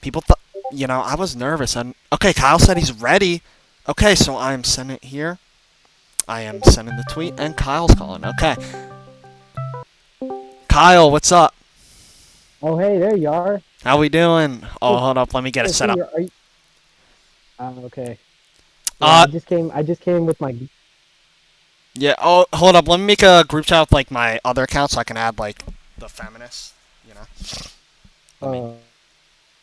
People thought, I was nervous. Okay, Kyle said he's ready. Okay, so I'm sending it here. I am sending the tweet, and Kyle's calling. Okay. Kyle, what's up? Oh, hey, there you are. How we doing? Oh, Good, hold up. Let me get it good to set see up. you. Okay. Yeah, Uh, I just came with my. yeah. Oh, hold up. Let me make a group chat with, like, my other account so I can add, like, the feminists, you know? Let me...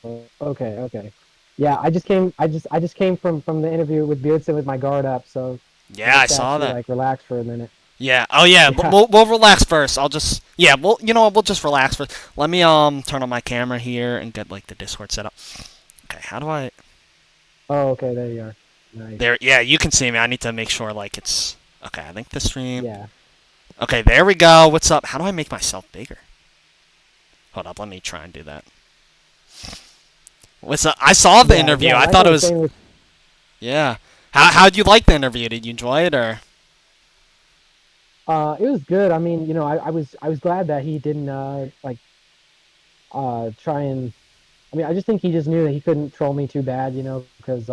Uh, okay. Yeah, I just came from the interview with Beardson with my guard up, so I Yeah, I get to saw actually that. like relax for a minute. Yeah. Oh, yeah. Yeah. We'll relax first. I'll just... Yeah, you know what? We'll just relax first. Let me, turn on my camera here and get, like, the Discord set up. Okay, how do I... Oh, okay, there you are. Nice. There, yeah, you can see me. I need to make sure, like, it's... Okay, I think the stream... Yeah. Okay, there we go. What's up? How do I make myself bigger? Hold up, let me try and do that. What's up? I saw the Yeah, interview. yeah. I Like thought I it was was... saying with Yeah. How'd you like the interview? Did you enjoy it, or... it was good. I mean, I was glad that he didn't like try and. I mean, I just think he just knew that he couldn't troll me too bad, because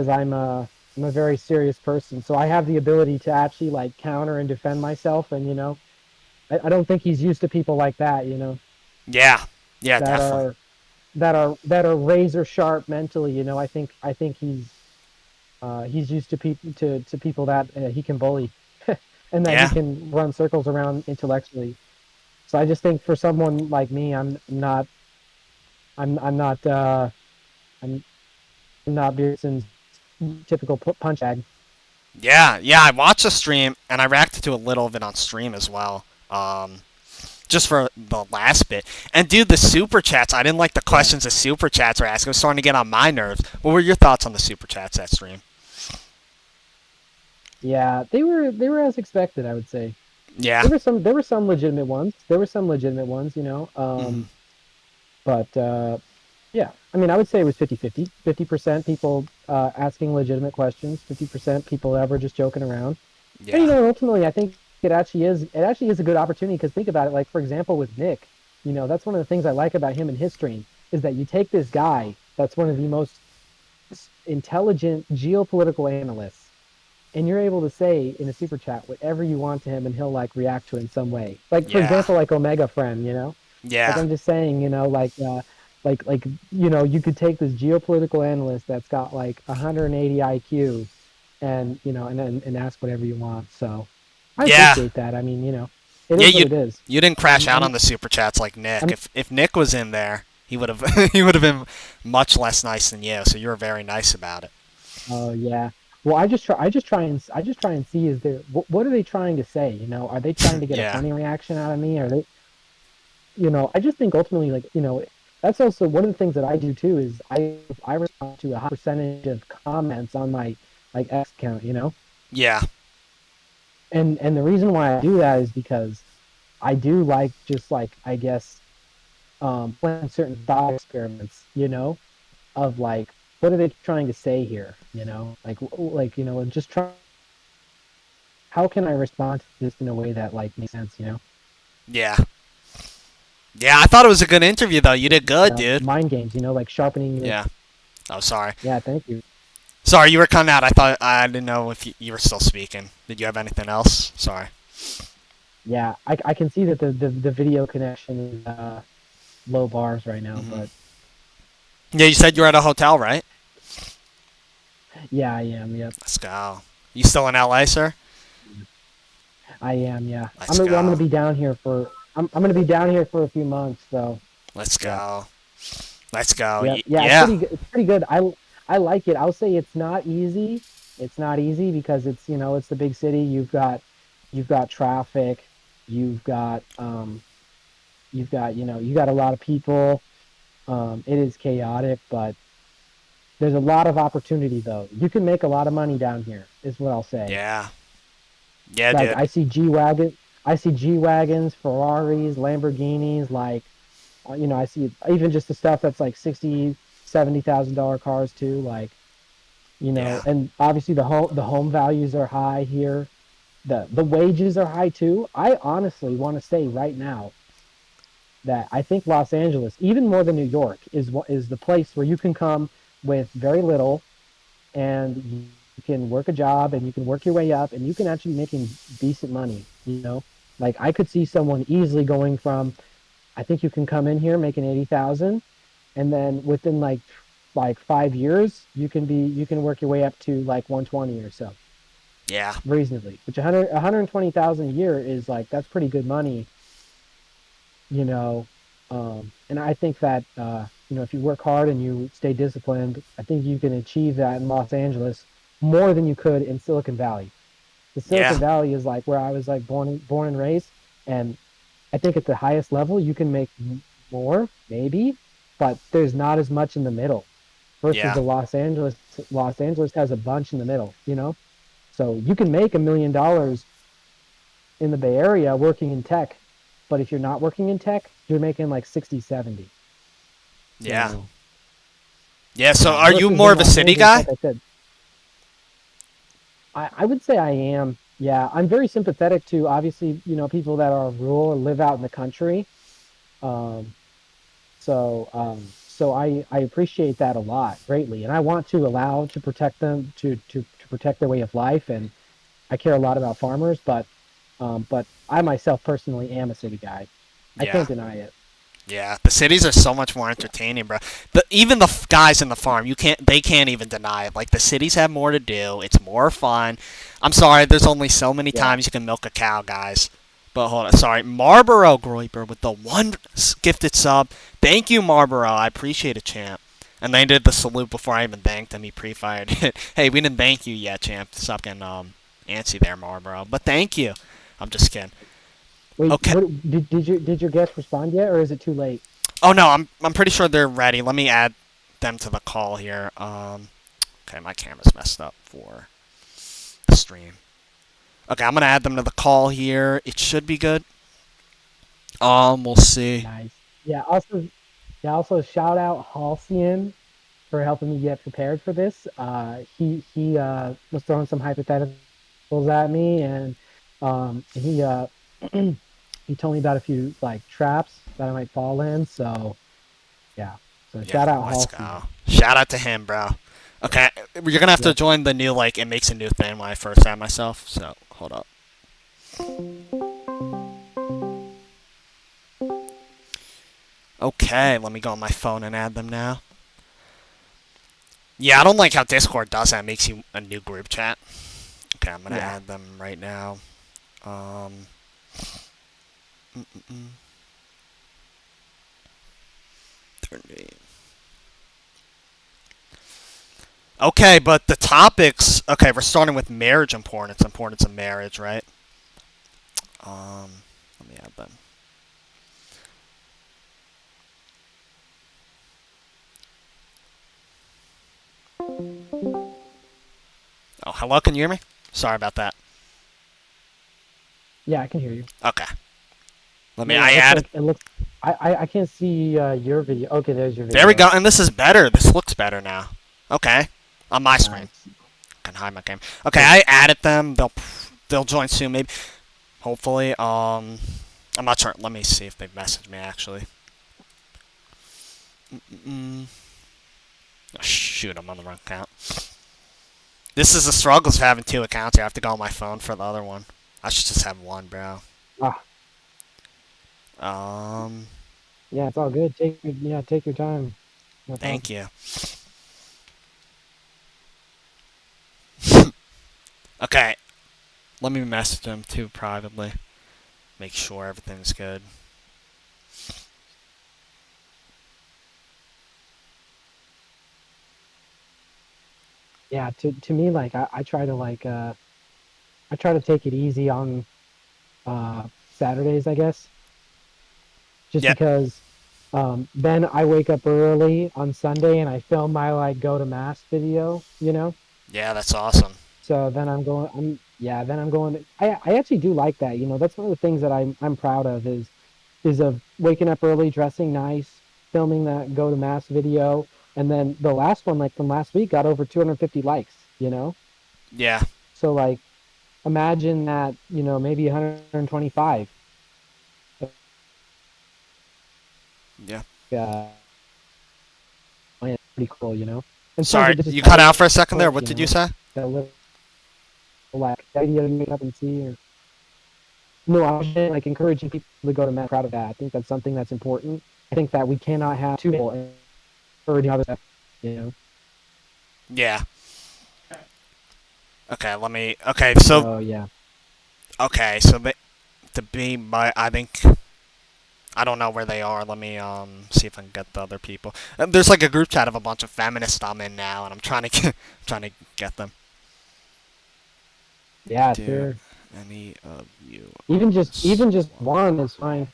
I'm a very serious person, so I have the ability to actually like counter and defend myself, and I don't think he's used to people like that, Yeah. Yeah, that definitely. are that are razor sharp mentally. I think he's used to people to people that he can bully, and that he Yeah. can run circles around intellectually. So I just think for someone like me, I'm not I'm not Beerson's typical punch bag. Yeah, I watched the stream, and I reacted to a little of it on stream as well. Just for the last bit. And, dude, the super chats, I didn't like the Yeah. questions the super chats were asking. It was starting to get on my nerves. What were your thoughts on the super chats that stream? Yeah, they were as expected, I would say. Yeah. There were some legitimate ones. There were some legitimate ones, Hmm. but yeah, I mean, I would say it was 50-50. 50% people asking legitimate questions, 50% people that were just joking around. And Yeah. ultimately, I think it actually is a good opportunity, because think about it. Like, for example, with Nick, that's one of the things I like about him and his stream, is that you take this guy that's one of the most intelligent geopolitical analysts, and you're able to say in a super chat whatever you want to him, and he'll like react to it in some way. Like, for Yeah. example, like Omega Friend, like, Yeah. I'm just saying, you could take this geopolitical analyst that's got like 180 IQ, and ask whatever you want. So I Yeah. appreciate that. I mean, it Yeah, is what you it is. you didn't crash I'm out I'm on the super chats like Nick. I'm If Nick was in there, he would have he would have been much less nice than you. So you were very nice about it. Oh, yeah. Well, I just try and see, is there what are they trying to say? Are they trying to get a Yeah. funny reaction out of me? Are they, I just think ultimately, like, that's also one of the things that I do too, is I respond to a high percentage of comments on my like X account, Yeah. and the reason why I do that is because I do like, just like, I guess, playing certain thought experiments, of like, what are they trying to say here, and just try, how can I respond to this in a way that like makes sense. Yeah. Yeah, I thought it was a good interview though. You did good, dude. Mind games, like sharpening your. Yeah. Oh, sorry. Yeah, thank you. Sorry, you were cutting out. I didn't know if you were still speaking. Did you have anything else? Sorry. Yeah, I can see that the video connection is low bars right now, Hmm. but Yeah, you said you were at a hotel, right? yeah, I am. Yep, Let's go. You still in LA, sir? I am. Yeah, Let's I'm gonna go. be down here for I'm gonna be down here for a few months. So Let's yeah, go. Let's go. yeah. It's Yeah. pretty good. It's pretty good. I like it. I'll say it's not easy. It's not easy because it's the big city. You've got traffic. You've got you got a lot of people. It is chaotic, but there's a lot of opportunity, though. You can make a lot of money down here, is what I'll say. Yeah. Yeah, Like, dude. I see G wagons, Ferraris, Lamborghinis. Like, I see even just the stuff that's like 60, $70,000 cars too. Like, Yeah. and obviously the home values are high here. The wages are high too. I honestly want to say right now, that I think Los Angeles, even more than New York, is the place where you can come with very little and you can work a job and you can work your way up and you can actually be making decent money, you know? Like I could see someone easily going from I think you can come in here making 80,000 and then within like 5 years you can work your way up to like 120 or so Yeah. reasonably, which 120,000 a year is like that's pretty good money, you know. And I think that if you work hard and you stay disciplined, I think you can achieve that in Los Angeles more than you could in Silicon Valley. The Yeah. Silicon Valley is like where I was like born and raised, and I think at the highest level you can make more, maybe, but there's not as much in the middle. Versus Yeah. the Los Angeles has a bunch in the middle, you know. So you can make $1 million in the Bay Area working in tech, but if you're not working in tech, you're making like 60, 70. Yeah. So Yeah. So yeah, are you versus more in of a Los city Angeles, guy? like I said, I would say I am. Yeah, I'm very sympathetic to obviously, people that are rural or live out in the country. Um, so I appreciate that a lot greatly, and I want to allow to protect them to protect their way of life, and I care a lot about farmers, but I myself personally am a city guy. I Yeah. can't deny it. Yeah, the cities are so much more entertaining, bro. Even the guys in the farm, they can't even deny it. Like the cities have more to do. It's more fun. I'm sorry, there's only so many Yeah. times you can milk a cow, guys. But hold on, sorry, Marlboro Groiper with the one gifted sub. Thank you, Marlboro. I appreciate it, champ. And they did the salute before I even thanked him. He pre-fired it. Hey, we didn't thank you yet, champ. Stop getting antsy there, Marlboro. But thank you. I'm just kidding. Wait, Okay. did your guest respond yet, or is it too late? Oh no, I'm pretty sure they're ready. Let me add them to the call here. Okay, my camera's messed up for the stream. Okay, I'm gonna add them to the call here. It should be good. We'll see. Nice. Yeah. Also shout out Halcyon for helping me get prepared for this. He was throwing some hypotheticals at me, and he he told me about a few like traps that I might fall in. So yeah. So Yeah, shout out let's go. Halcyon. Shout out to him, bro. Okay, you're gonna have to Yep. join the new like it makes a new thing when I first add myself. So hold up. Okay, let me go on my phone and add them now. Yeah, I don't like how Discord does that. It makes you a new group chat. Okay, I'm gonna Yeah. add them right now. Um, mm, mm, mm. 30. Okay, but the topics. Okay, we're starting with marriage importance. Importance of marriage, right? Let me add them. Oh, hello. Can you hear me? Sorry about that. Yeah, I can hear you. Okay. Let me. Yeah, I added. it looks. I can't see your video. Okay, there's your There we go. video. And this is better. This looks better now. Okay. On my screen. Nice. I can hide my camera. Okay, Cool. I added them. They'll join soon, maybe. Hopefully. I'm not sure. Let me see if they've messaged me actually. Mm-mm. Oh, shoot, I'm on the wrong account. This is the struggles of having two accounts. I have to go on my phone for the other one. I should just have one, bro. Ah, Um, yeah, it's all good. Take your time. No Thank problem. you. Okay, let me message them too privately. Make sure everything's good. Yeah, to me, like I try to I try to take it easy on Saturdays, I guess, just Yep. because then I wake up early on Sunday and I film my like go to mass video. Yeah, that's awesome. So then I'm going. I actually do like that. That's one of the things that I'm proud of is of waking up early, dressing nice, filming that go to mass video, and then the last one, like from last week, got over 250 likes. Yeah. So like imagine that, maybe 125 Yeah. uh, oh, yeah, pretty cool, you know. And songs Sorry, that just you tell cut out the for a second there. story, What you did you know, say? that little like idea you wake up and see. Or no, I was just, like encouraging people to go to Met. Proud of that. I think that's something that's important. I think that we cannot have two people encouraging others. You know. Yeah. Okay, let me. Okay, so So yeah, to be my, I think I don't know where they are. Let me see if I can get the other people. There's like a group chat of a bunch of feminists I'm in now, and I'm trying to trying to get them. yeah, Do sure. any of you Even just support one is fine.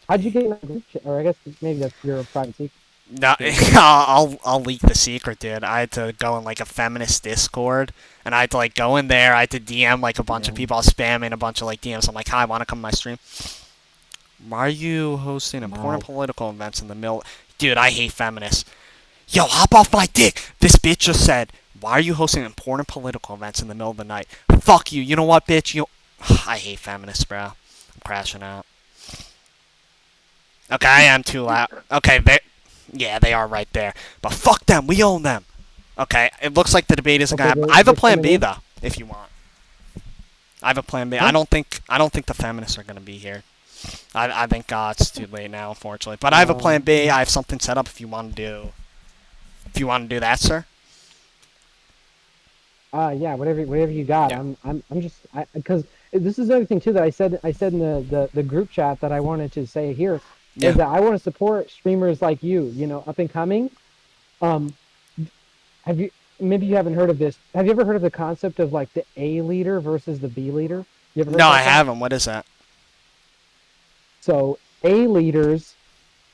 How'd you a get in that group chat? Or I guess maybe that's your private secret. No, I'll leak the secret, dude. I had to go in like a feminist Discord, and I had to like go in there. I had to DM like a bunch of Yeah. people. I was spamming a bunch of like DMs. I'm like, hi, want to come to my stream? Why are you hosting important Nice. political events in the middle? Dude, I hate feminists. Yo, hop off my dick. This bitch just said, why are you hosting important political events in the middle of the night? Fuck you. You know what, bitch? You. I hate feminists, bro. I'm crashing out. Okay, I am too loud. Okay, yeah, they are right there. But fuck them. We own them. Okay, it looks like the debate isn't gonna Okay, happen. I have a they're plan coming B in. though, if you want. I have a plan B. Huh? I don't think the feminists are gonna be here. I think it's too late now, unfortunately. But I have a plan Um. B. I have something set up if you want to do. If you want to do that, sir. Yeah, whatever you got. Yeah. I'm just because this is another thing too that I said in the group chat that I wanted to say here is Yeah. that I want to support streamers like you know, up and coming. Um, have you maybe you haven't heard of this? Have you ever heard of the concept of like the A leader versus the B leader? You ever heard No, I about that? haven't. What is that? So A leaders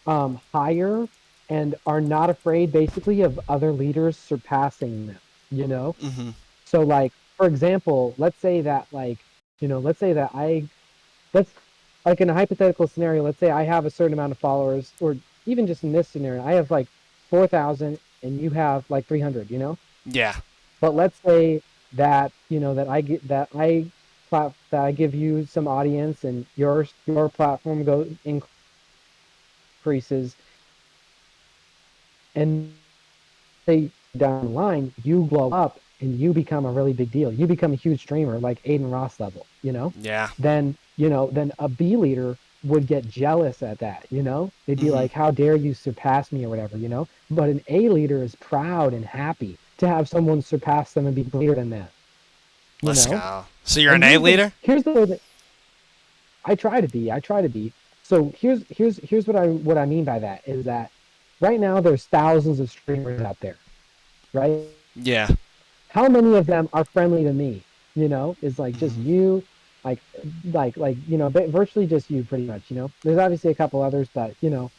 hire and are not afraid basically of other leaders surpassing them, you know? Mm-hmm. So like for example, let's say that like, let's say that let's like in a hypothetical scenario, let's say I have a certain amount of followers, or even just in this scenario, I have like 4,000 and you have like 300, you know? Yeah. But let's say that, that I get that I give you some audience and your platform goes increases, and say down the line you blow up and you become a really big deal, you become a huge streamer like Aiden Ross level, Yeah. then then a B leader would get jealous at that, they'd be Mm-hmm. like, how dare you surpass me or whatever, but an A leader is proud and happy to have someone surpass them and be greater than that, you Let's know go. So you're and an A leader? here's the way that I try to be. So here's what I mean by that is that right now there's thousands of streamers out there, right? Yeah. How many of them are friendly to me? Is like just Mm-hmm. you, like virtually just you, pretty much. There's obviously a couple others, but so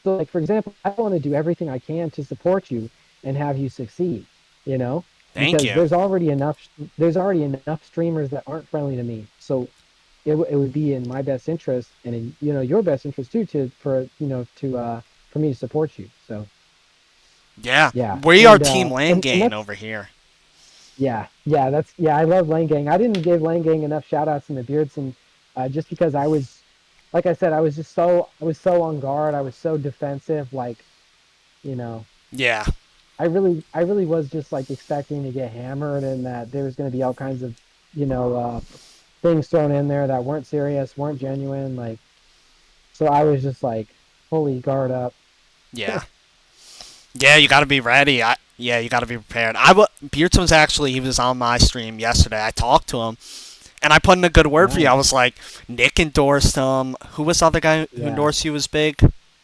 like for example, I want to do everything I can to support you and have you succeed. You know, Thank because you. there's already enough streamers that aren't friendly to me. So it would be in my best interest and in your best interest too for me to support you. So Yeah. yeah, We are and Team and Langane that's over here. yeah, I love Lane Gang. I didn't give Lane Gang enough shout outs in the Beardson, just because I was, like I said, I was so on guard. I was so defensive. Like, you know, Yeah. I really was just like expecting to get hammered and that there was going to be all kinds of, you know, uh, things thrown in there that weren't serious, weren't genuine. Like, so I was just like fully guard up. Yeah. Yeah, you got to be ready. Yeah, you got to be prepared. Beardson was actually he was on my stream yesterday. I talked to him and I put in a good word for you. I Nice. was like, Nick endorsed him. Who was the other guy who Yeah. endorsed you was big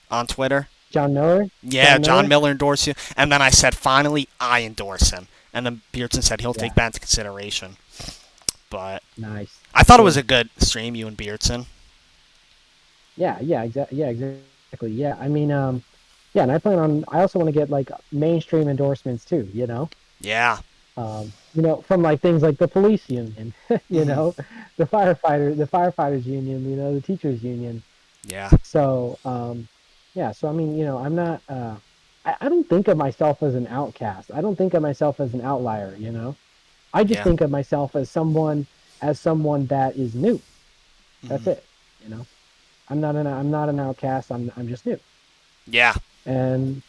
on Twitter? John Miller. Yeah, John John Miller. Miller endorsed you. And then I said, finally, I endorse him. And then Beardson said he'll take Yeah. that into consideration. But Nice. I thought it was Cool. a good stream, you and Beardson. Yeah, yeah, exactly. Yeah, exactly. Yeah, I mean, yeah, and I also want to get like mainstream endorsements too, Yeah. from like things like the police union, Hmm. the firefighters union, the teachers union. Yeah. So, yeah, so I mean, I'm not, I don't think of myself as an outcast. I don't think of myself as an outlier, I just Yeah. think of myself as someone that is new. That's Hmm. it, you know. I'm not an outcast. I'm just new. Yeah. and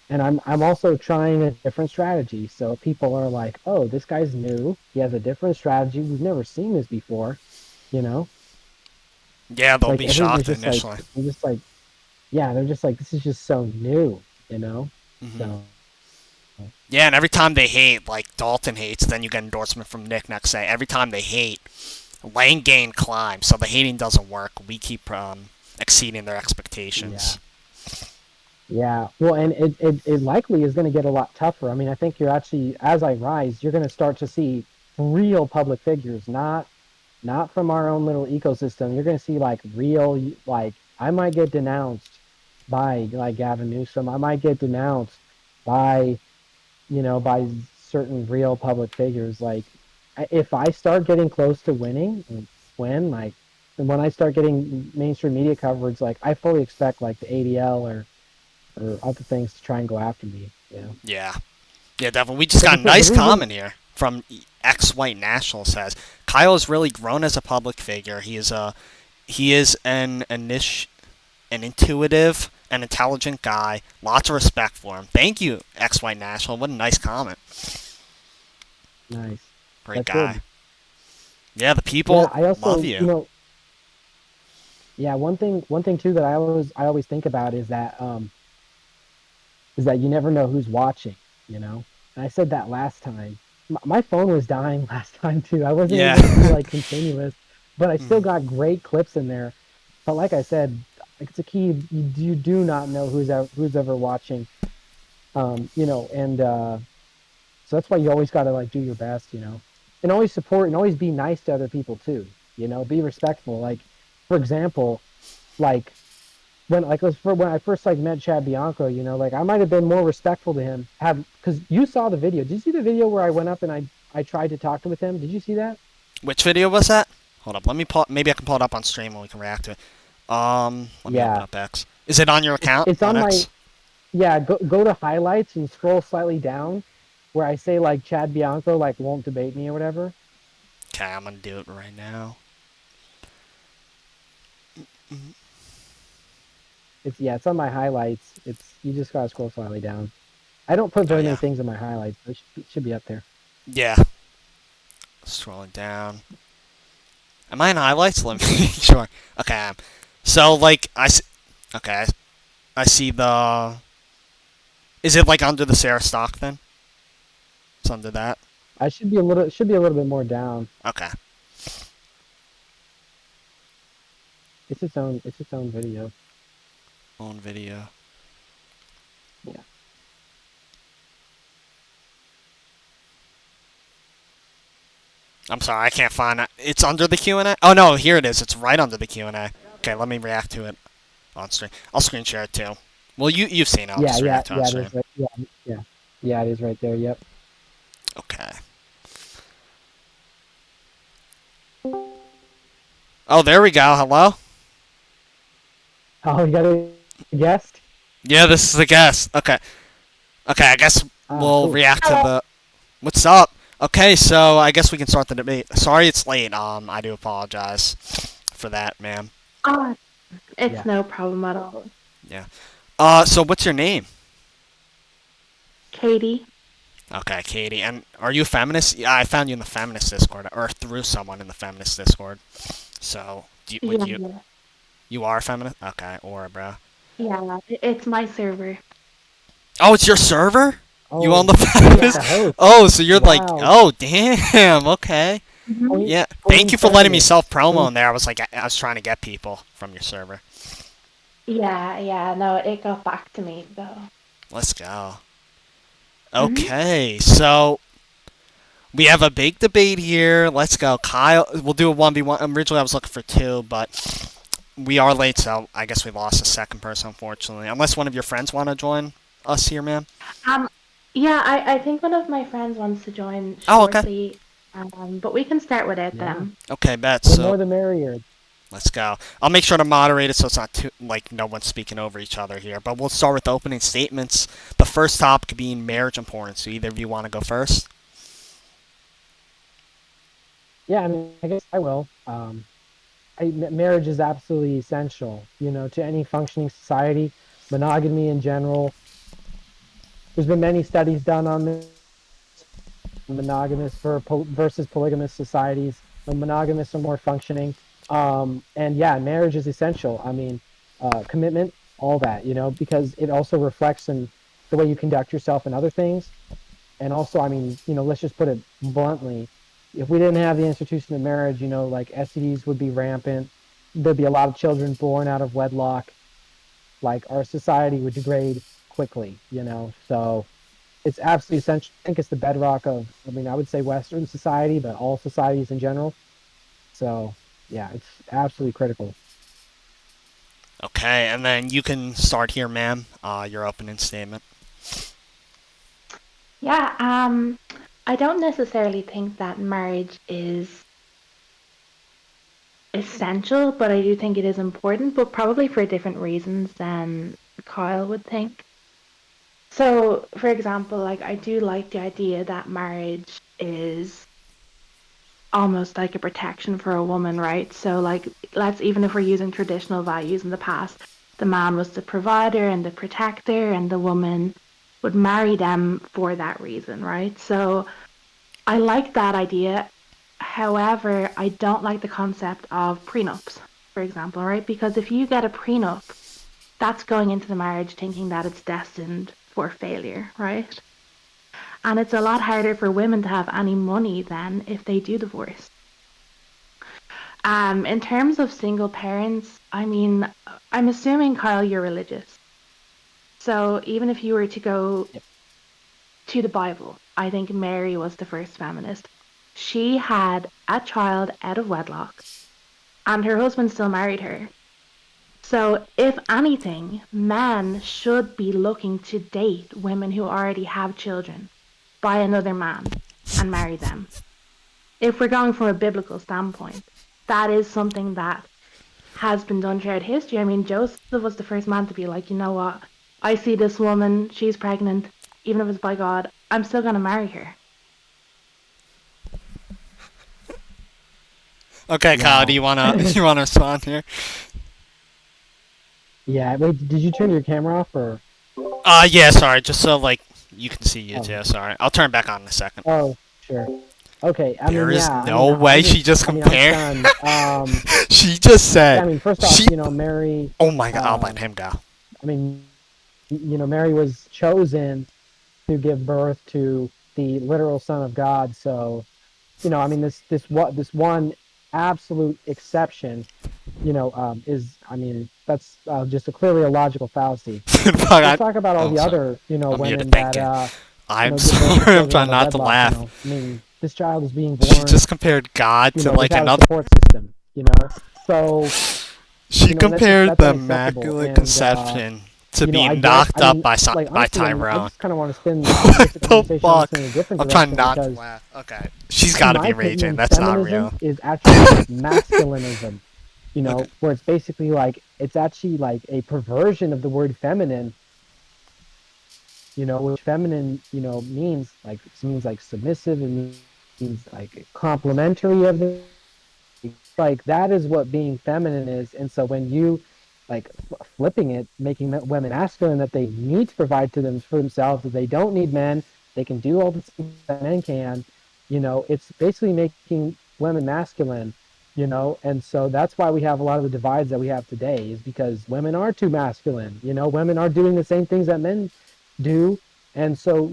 I'm also trying a different strategy. So people are like, "Oh, this guy's new. He has a different strategy. We've never seen this before." You know, Yeah, they'll like be everyone's shocked just like, initially. they're just like, yeah, they're just like, this is just so new. You know, Hmm. so Yeah, and every time they hate, like Dalton hates, then you get endorsement from Nick next day. Every time they hate, lane gain climbs, so the hating doesn't work. We keep exceeding their yeah. expectations. Yeah, well, and it likely is going to get a lot tougher. I mean, I think you're actually, as I rise, you're going to start to see real public figures, not from our own little ecosystem. You're going to see like real, like I might get denounced by like Gavin Newsom. I might get denounced by, by certain real public figures. Like if I start getting close to winning, when like, and when I start getting mainstream media coverage, like I fully expect like the ADL or other things to try and go after me. Yeah. Yeah, definitely. We just But got a the nice reason, comment here from ex White National says Kyle has really grown as a public figure. He is an intuitive and intelligent guy. Lots of respect for him. Thank you, ex White National. What a nice comment. nice, Great that's guy. good. Yeah, the Yeah, people I love also, you. yeah, one thing too that I always think about is that you never know who's watching, you know. And I said that last time. My phone was dying last time too. I wasn't able to do Yeah. like continuous, but I still Mhm. got great clips in there. But like I said, it's a key. You do not know who's ever watching. And so that's why you always got to like do your best, and always support and always be nice to other people too. Be respectful. Like, for example, like when I first like met Chad Bianco, like I might have been more respectful to him, have because you saw the video. Did you see the video where I went up and I tried to talk to with him? Did you see that? Which video was that? Hold up. Let me pull. Maybe I can pull it up on stream and we can react to it. Let me open Yeah, up X. Is it on your account it's on on my X? yeah. Go to highlights and scroll slightly down, where I say like Chad Bianco like won't debate me or whatever. Okay, I'm gonna do it right now. It's on my highlights. It's you just gotta scroll slightly down. I don't put Oh very many yeah. things in my highlights, but it should be up there. Yeah. Scrolling down. Am I in highlights? Let me make sure. Okay. So like okay. I see the. Is it like under the Sarah stock then? It's under that. I should be a little. It should be a little bit more down. Okay. It's its own video. On video. Yeah. I'm sorry, I can't find it. It's under the Q&A. Oh no, here it is. It's right under the Q&A. Okay, let me react to it on stream. I'll screen share it too. Well, you've seen it. I'll Yeah, just yeah, react to it on yeah, it stream. is right. Yeah, yeah. Yeah, it is right there. Yep. Okay. Oh, there we go. Hello. Oh, you got a guest? Yeah, this is the guest. Okay. Okay, I guess Ah, we'll cool. react to Hello. the. What's up? Okay, so I guess we can start the debate. Sorry it's late. I do apologize for that, ma'am. Oh, it's Yeah. no problem at all. Yeah. So what's your name? Katie? Okay, Katie. And are you a feminist? Yeah, I found you in the feminist Discord, or through someone in the feminist Discord. So, would you Yeah, you are a feminist? Okay, or bro. yeah, it's my server. Oh, it's your server? You on Oh, the you're like Yeah. feminist? the host. Oh, so you're like, Wow. oh, damn. Okay. Hmm. Queen, Yeah. Thank Queen you for letting me feminist. self promo Queen. in there. I was trying to get people from your server. Yeah, no, it got back to me though. Let's go. Hmm. Okay, so we have a big debate here. Let's go, Kyle. We'll do a 1v1. Originally, I was looking for two, but we are late, so I guess we lost a second person, unfortunately. Unless one of your friends want to join us here, man. Um, yeah, I think one of my friends wants to join Oh, okay. shortly, but we can start without Yeah. them. Okay, bet. The So more the merrier. let's go. I'll make sure to moderate it so it's not too like no one's speaking over each other here. But we'll start with the opening statements. The first topic being marriage importance. So either of you want to go first? Yeah, I mean, I guess I will. Marriage is absolutely essential, to any functioning society. monogamy in general. There's been many studies done on this, monogamous versus polygamous societies. The monogamists are more functioning. And yeah, marriage is essential. I mean, commitment, all that, because it also reflects in the way you conduct yourself and other things. And also, I mean, let's just put it bluntly. If we didn't have the institution of marriage, like STDs would be rampant. There'd be a lot of children born out of wedlock. Like our society would degrade quickly. So it's absolutely essential. I think it's the bedrock of, I mean, I would say Western society, but all societies in general. So yeah, it's absolutely critical. Okay, and then you can start here, ma'am. Your opening statement. Yeah, I don't necessarily think that marriage is essential, but I do think it is important, but probably for different reasons than Kyle would think. So, for example, like I do like the idea that marriage is almost like a protection for a woman, right? So, like, let's even if we're using traditional values in the past, the man was the provider and the protector, and the woman would marry them for that reason, right? So, I like that idea. However, I don't like the concept of prenups, for example, right? Because if you get a prenup, that's going into the marriage thinking that it's destined for failure, right? And it's a lot harder for women to have any money than if they do divorce. In terms of single parents, I mean, I'm assuming, Kyle, you're religious. So even if you were to go Yep. to the Bible, I think Mary was the first feminist. She had a child out of wedlock, and her husband still married her. So, if anything, men should be looking to date women who already have children by another man and marry them. If we're going from a biblical standpoint, that is something that has been done throughout history. I mean, Joseph was the first man to be like, you know what? I see this woman, she's pregnant, even if it's by God, I'm still going to marry her. Okay, Kyle, do Wow. you wanna you wanna respond here? Yeah. Wait, did you turn your camera off or? Yeah, sorry, just so like you can see you Oh, too. Sorry, I'll turn it back on in a second. oh, sure. Okay. I There mean, is yeah. I no mean, way I'm she just. just I mean, I'm compared. stunned. She just Yeah. I said mean, first off, she. Mary. Oh my god, I'll let Um, him go. I mean, Mary was chosen to give birth to the literal Son of God. So, I mean, this one absolute exception, is, I mean, that's just clearly a logical fallacy. Fuck, Let's talk about all oh, the sorry. other, I'm muted. women Thank that, you. I'm give birth to sorry. I'm children trying out of not to wedlock. laugh. I mean, this child is being She born, just compared God to like without a another. support system. So, She and compared that's the unacceptable. Immaculate And, Conception to being I get, knocked I up mean, by like by honestly, I mean, I Tyrone. just kind of want to spin What just the the conversation fuck? honestly in a different I'm trying direction not to because, laugh. Okay. She's in got to my be raging. opinion, That's not feminism real. is actually masculinism, Okay. where it's basically like it's actually like a perversion of the word feminine, which feminine, means like submissive, and means like complimentary of the, like that is what being feminine is. And so when you like flipping it, making women masculine, that they need to provide to them for themselves, that they don't need men, they can do all the things that men can, it's basically making women masculine. And so that's why we have a lot of the divides that we have today, is because women are too masculine. Women are doing the same things that men do. And so,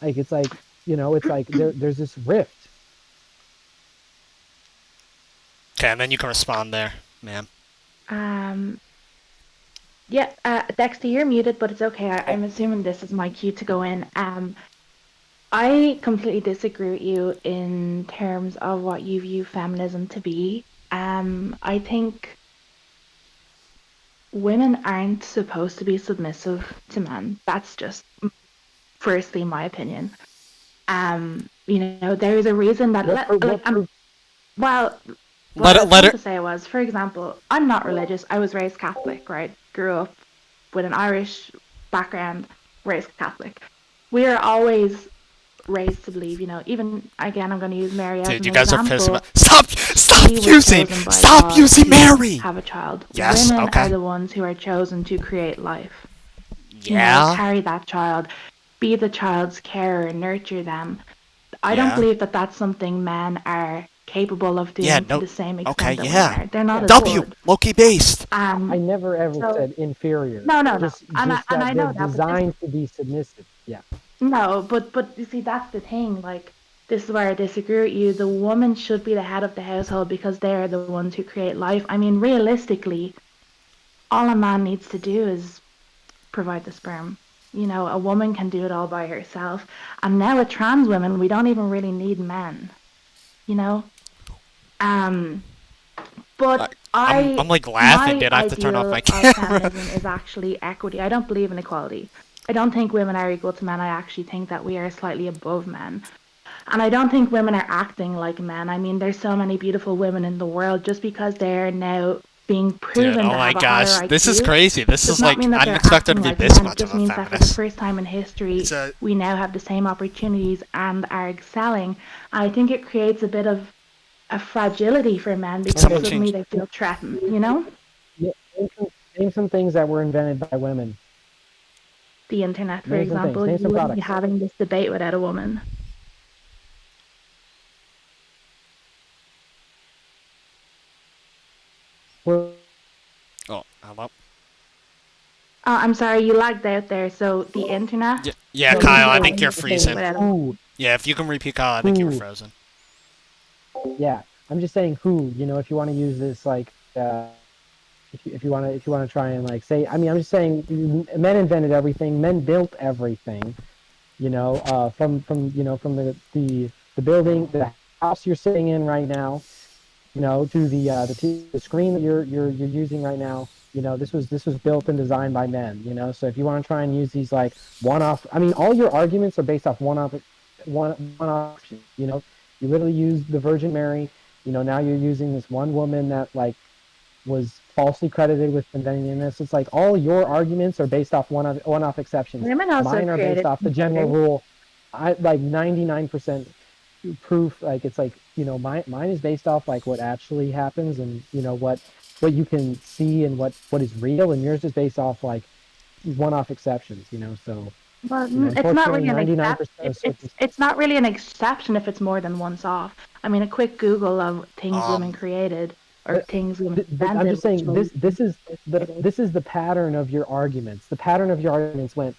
it's like there's this rift. Okay, and then you can respond there, ma'am. Um, yeah, Dexter, you're muted, but it's okay. Oh, I'm assuming this is my cue to go in. I completely disagree with you in terms of what you view feminism to be. I think women aren't supposed to be submissive to men. That's just firstly my opinion. There's a reason that What proof? well, what let I it was let trying her. to say was, for example, I'm not religious. I was raised Catholic, right? Grew up with an Irish background, raised Catholic. We are always raised to believe, even again, I'm going to use Mary as Dude, an you guys are pissing me. example. Stop She was using chosen by stop God using to Mary. have a child. Yes, Women are okay. the ones who are chosen to create life. Yeah. Carry that child, be the child's carer, nurture them. I don't Yeah. believe that that's something men are capable of Yeah, doing to no. the same Okay, extent that women yeah. are. They're not Yeah. as W, good. Loki based. I never ever So said inferior. no, no, no, Just and I that they're know that, but designed to be submissive. Yeah. no, but you see, that's the thing. Like, this is where I disagree with you. The woman should be the head of the household because they are the ones who create life. I mean, realistically, all a man needs to do is provide the sperm. A woman can do it all by herself. And now with trans women, we don't even really need men. You know. Um, but Like, I'm like laughing, my dude. I have to turn off my ideal of camera. feminism is actually equity. I don't believe in equality. I don't think women are equal to men. I actually think that we are slightly above men. And I don't think women are acting like men. I mean, there's so many beautiful women in the world. Just because they're now being Dude, proven oh to my have a higher gosh, this is IQ crazy. This does is not like mean that I didn't they're expect her to acting be like this men. It much of just a means that for the feminist. first time in history, It's a we now have the same opportunities and are excelling. I think it creates a bit of a fragility for men because someone Okay. suddenly change. they feel threatened. Yeah, name some things that were invented by women. The internet, for Name some things. example, Name you some wouldn't be products. having this debate without a woman. Well, Oh, hello. I'm sorry, you lagged out there. So the internet, Yeah, no, I'm you just Kyle, wouldn't I be saying, think having you're this I'm saying debate freezing. without a woman. who, Yeah, if you can repeat, Kyle, I think you were who, frozen. yeah. I'm just saying who. If you want to use this, like, if you want to try and like say, I mean, I'm just saying, men invented everything. Men built everything. From the building, the house you're sitting in right now, to the screen that you're using right now. This was built and designed by men. So if you want to try and use these like one-off, I mean, all your arguments are based off one-off. You literally use the Virgin Mary. Now you're using this one woman that like was falsely credited with inventing this. It's like all your arguments are based off one-off exceptions. Women also Mine are based created off the general computers. rule. I like 99% proof. Like it's like mine is based off like what actually happens, and what you can see, and what is real, and yours is based off like one-off exceptions. So Well, it's not unfortunately really an exception. 99% of It's not really an exception if it's more than once off. I mean, a quick Google of things women Um, created or but things women but I'm invented just will saying show you this is things the created. this is the pattern of your arguments. The pattern of your arguments went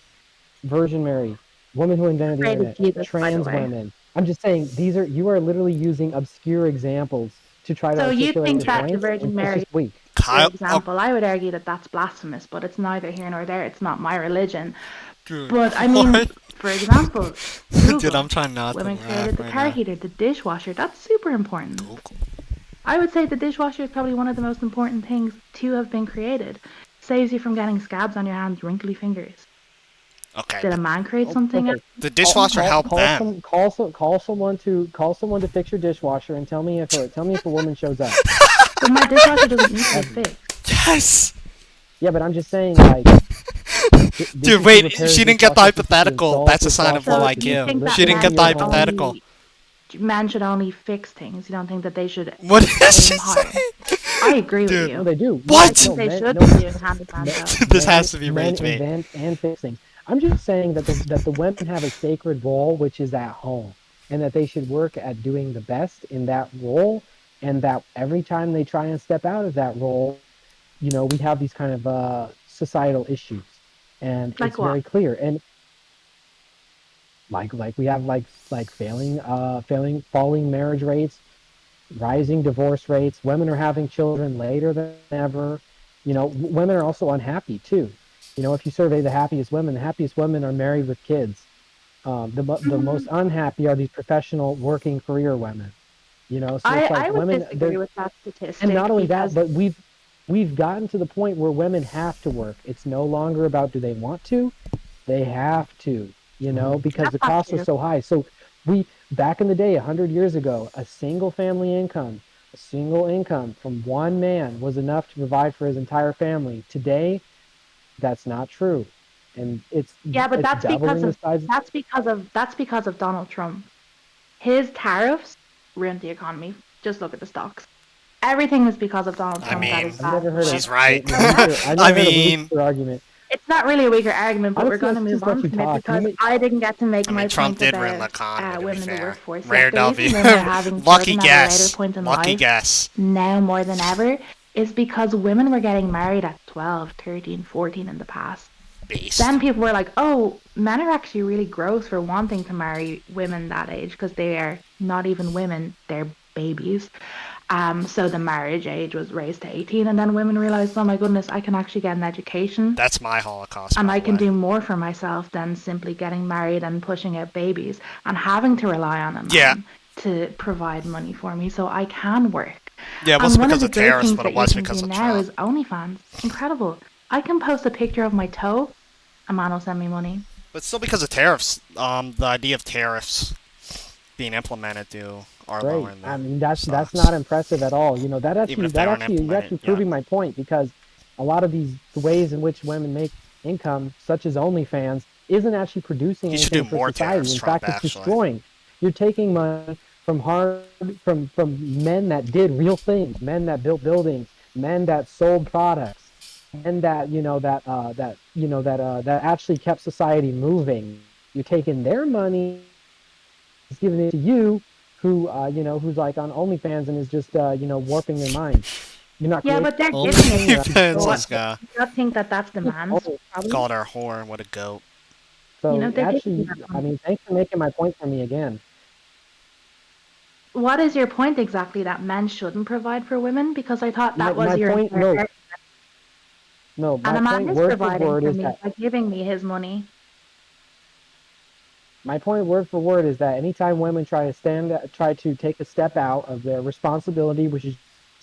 Virgin Mary, woman who invented the Created internet, Jesus, by the trans way. women. I'm just saying you are literally using obscure examples to try to So you articulate think your that the points, and Virgin it's Mary, just weak. for Kyle. Oh, example, I would argue that that's blasphemous, but it's neither here nor there. It's not my religion. dude, But I mean, what? for example, Dude, I'm Google. trying not to Women laugh created the right car now. heater, the dishwasher. That's super important. Google. I would say the dishwasher is probably one of the most important things to have been created. Saves you from getting scabs on your hands, wrinkly fingers. Okay, Did a but man create Oh, something else? okay. the dishwasher helped them. Call someone to fix your dishwasher, and tell me if a woman shows up. But my dishwasher doesn't need to be That's, fixed. Yes. yeah, but I'm just saying like this Dude, is to wait. repair She the didn't get the dishwasher, to hypothetical. install That's a sign of low So dishwasher, you to IQ. think that She listen didn't to get the men your should home. hypothetical. only men should only fix things? You don't think that they should What did she aim higher? say? I agree with Dude, No, you. they do. I what? think No, they men. should No, be doing hand in hand men. though. This men has to be men rage bait. invent and fix things. I'm just saying that the women have a sacred role, which is at home, and that they should work at doing the best in that role, and that every time they try and step out of that role, we have these kind of societal issues, and Like it's what? very clear. And like we have like falling marriage rates, rising divorce rates. Women are having children later than ever. Women are also unhappy too. If you survey the happiest women are married with kids. The most unhappy are these professional working career women. So it's like I would women, disagree with that and not statistic only that, because but we've gotten to the point where women have to work. It's no longer about do they want to, they have to, because that's the not costs are true. so high. So we back in the day, 100 years ago, a single income from one man was enough to provide for his entire family. Today, that's not true. and Yeah, but it's doubling the size. that's because of Donald Trump. His tariffs ruined the economy. Just look at the stocks. Everything is because of Donald I Trump that mean, is I've bad never for heard women. she's of right. the weaker. I've I never heard of a mean, weaker argument. It's not really a weaker argument, but we're Honestly, going to let's move just let on you from it talk. because I didn't get to make I mean, my Trump point did ruin the about economy, to be women in the fair. workforce. Rare Yet the W. reason women are having Lucky children at a later guess. point in Lucky life guess. now more than ever is because women were getting married at 12, 13, 14 in the past. Beast. Then people were like, oh, men are actually really gross for wanting to marry women that age because they are not even women, they're babies. So the marriage age was raised to 18, and then women realized, oh my goodness, I can actually get an education That's my Holocaust, and by I the can way. do more for myself than simply getting married and pushing out babies and having to rely on a man Yeah. to provide money for me so I can work. Yeah, it And wasn't one of because the of great tariffs, things but it that you was can because do of now Trump. is OnlyFans. Incredible. I can post a picture of my toe, a man will send me money. But still because of tariffs. The idea of tariffs being implemented are Great. lowering I the mean, that's stocks. not impressive at all. You know, Even if they aren't you're implemented actually yet. proving my point, because a lot of the ways in which women make income, such as OnlyFans, isn't actually producing You should do anything for more society. tariffs, In Trump, fact, it's actually. destroying. You're taking money from men that did real things, men that built buildings, men that sold products, men that that actually kept society moving. You're taking their money, it's giving it to you, who who's like on OnlyFans and is just warping their minds. You're not Yeah, creating but they're giving it anything. to You're me. actually OnlyFans, So destroying. this what? guy. You don't think that that's the man's problem? Called her a whore. What a goat. They're giving me Actually, that I money. mean, thanks for making my point for me again. What is your point exactly that men shouldn't provide for women? Because I thought My that was my your point, entire no, argument. no, And my a man point is word for providing word for is me that by giving me his money. my point word for word is that anytime women try to take a step out of their responsibility, which is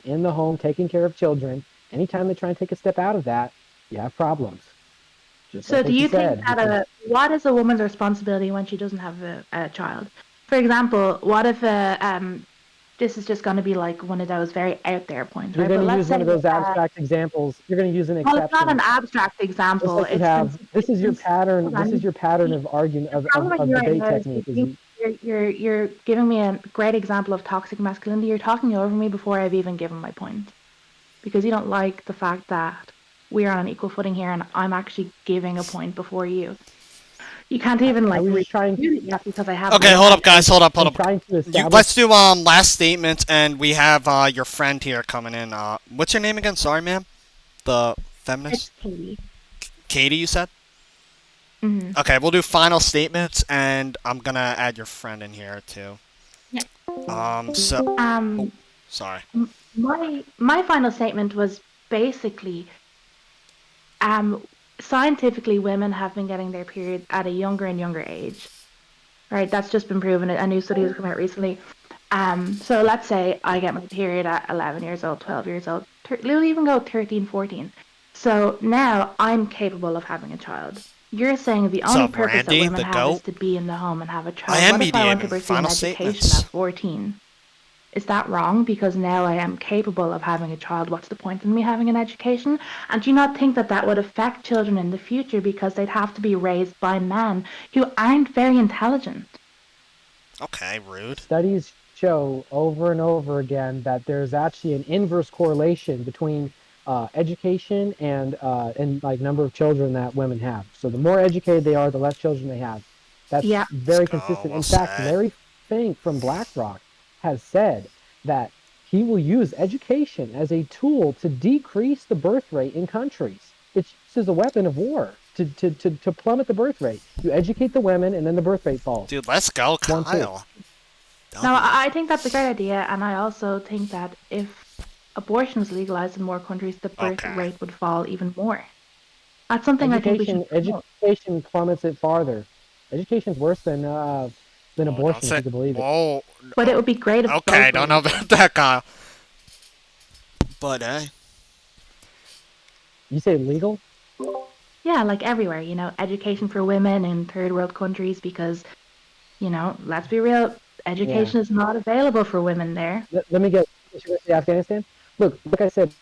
in the home taking care of children, anytime they try and take a step out of that, you have problems. Just So like do what you you think said, that because what is a woman's responsibility when she doesn't have a child? For example, what if this is just going to be like one of those very out there points, you're right? going But to let's use say, one of those abstract examples. You're going to use an well, it's not exception, an abstract just example. like you have. This is your Hold pattern. This is on. your pattern of argument The problem with of you right debate now is technique. Is you, you're giving me a great example of toxic masculinity. You're talking over me before I've even given my point because you don't like the fact that we're on an equal footing here and I'm actually giving a point before you. You can't even I like was read just trying. it yet because I haven't Okay, I'm hold said up, it. guys. Hold up, hold I'm up. trying to establish. Let's do last statements, and we have your friend here coming in. What's your name again? Sorry, ma'am. The It's feminist. Katie. Katie, you said. Mm-hmm. Okay, we'll do final statements, and I'm gonna add your friend in here too. Yeah. So, oh, Um, sorry. my final statement was basically um scientifically women have been getting their periods at a younger and younger age. Right, that's just been proven. A new study has come out recently. So let's say I get my period at 11 years old, 12 years old, we'll even go 13, 14. So now I'm capable of having a child. You're saying the What's only up, purpose that Randy, women the have is goat? to be in the home and have a I child. am What if I want to mediating. pursue an Final education statements. at 14? Is that wrong? Because now I am capable of having a child. What's the point in me having an education? And do you not think that that would affect children in the future because they'd have to be raised by men who aren't very intelligent? Okay, rude. Studies show over and over again that there's actually an inverse correlation between education and like number of children that women have. So the more educated they are, the less children they have. That's Yeah. Let's very go. consistent. Well In fact, said. Larry Fink from BlackRock has said that he will use education as a tool to decrease the birth rate in countries. It's used as a weapon of war to plummet the birth rate. You educate the women, and then the birth rate falls. Dude, let's go, 1-2. Kyle. No, W. I think that's a great idea, and I also think that if abortion was legalized in more countries, the birth Okay. rate would fall even more. That's something I think we should Education promote. education plummets it farther. Education's worse than Oh, don't abortion, if say. you can believe it. Whoa. But it would be great if Okay, both were don't know legal. about that, Kyle. But hey. You say legal? Yeah, like everywhere, education for women in third world countries because, let's be real, Yeah. education is not available for women there. Let me get. You're going to say Afghanistan. Look, like I said,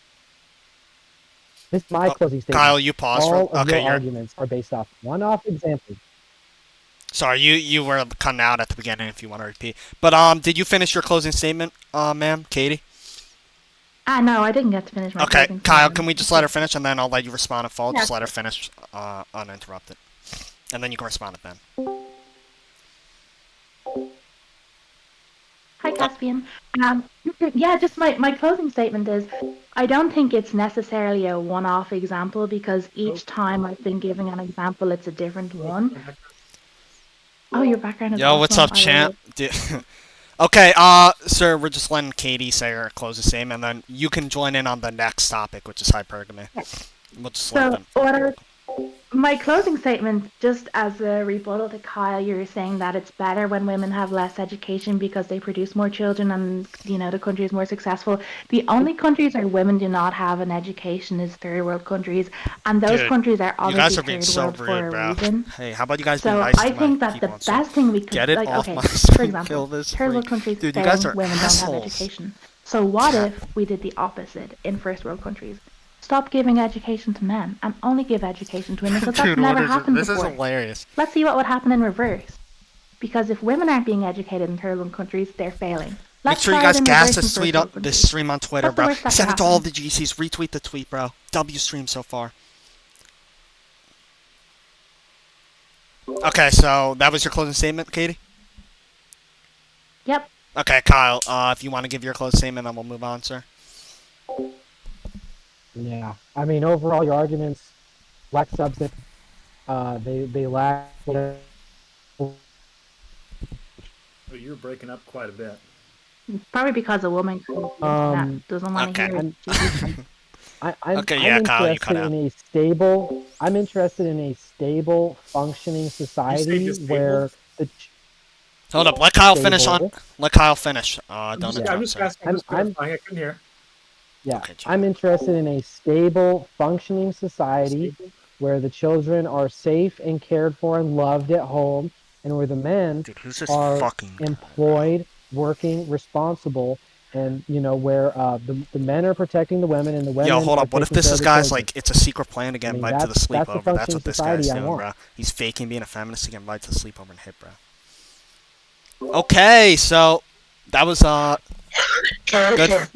This is my closing statement. Kyle, you pause for. All of Okay, your arguments are based off one-off examples. Sorry, you were cutting out at the beginning. If you want to repeat, but did you finish your closing statement, ma'am, Katie? No, I didn't get to finish my Okay, closing Kyle, statement. can we just let her finish, and then I'll let you respond in full. Yeah, Just let her finish, uninterrupted, and then you can respond at then. Hi, Caspian. Yeah, just my closing statement is, I don't think it's necessarily a one-off example because each time I've been giving an example, it's a different one. Oh, your background is Yo, awesome. what's up, I love champ? it. Okay, sir, we're just letting Katie say her closing statement, and then you can join in on the next topic, which is hypergamy. We'll just let them. My closing statement, just as a rebuttal to Kyle, you're saying that it's better when women have less education because they produce more children and, the country is more successful. The only countries where women do not have an education is third world countries, and those countries are You guys obviously are being third so world rude, for a bro. reason. Hey, how about you guys be So nice I to my think that the people on stream? best thing we could Get it like, off okay, my for stream, example, kill this third world freak. countries Dude, you say guys are women don't have assholes. education. So what if we did the opposite in first world countries? Stop giving education to men and only give education to women because that's Dude, never happened this before. is hilarious. Let's see what would happen in reverse. Because if women aren't being educated in third world countries, they're failing. Make Let's sure you try it guys in gas reverse in this first tweet world up, this countries. stream on Twitter, What's the bro. worst that Send could it to all happen? the GCs. Retweet the tweet, bro. W stream so far. Okay, so that was your closing statement, Katie? Yep. Okay, Kyle, if you want to give your closing statement, then we'll move on, sir. Yeah, I mean, overall, your arguments lack substance. They lack. Oh, you're breaking up quite a bit. Probably because a woman doesn't want to Okay. hear it. I'm Okay, yeah, Kyle, you cut interested out. I'm interested in a stable, functioning society where the Hold up, let Kyle finish on. stable. Let Kyle finish. Don't I'm interrupt, just sir. asking. I'm just clarifying. I couldn't hear. Yeah, Okay, chill. I'm interested in a stable, functioning society Stable? where the children are safe and cared for and loved at home, and where the men Dude, who's this are fucking employed, working, responsible, and where the men are protecting the women and the women Yo, hold are up. What if taking this care is of the guy's children. like? It's a secret plan to get I mean, invited to the that's the sleepover. That's functioning what this society guy's I doing, want. bro. He's faking being a feminist to get invited to the sleepover and hit, bro. Okay, so that was good.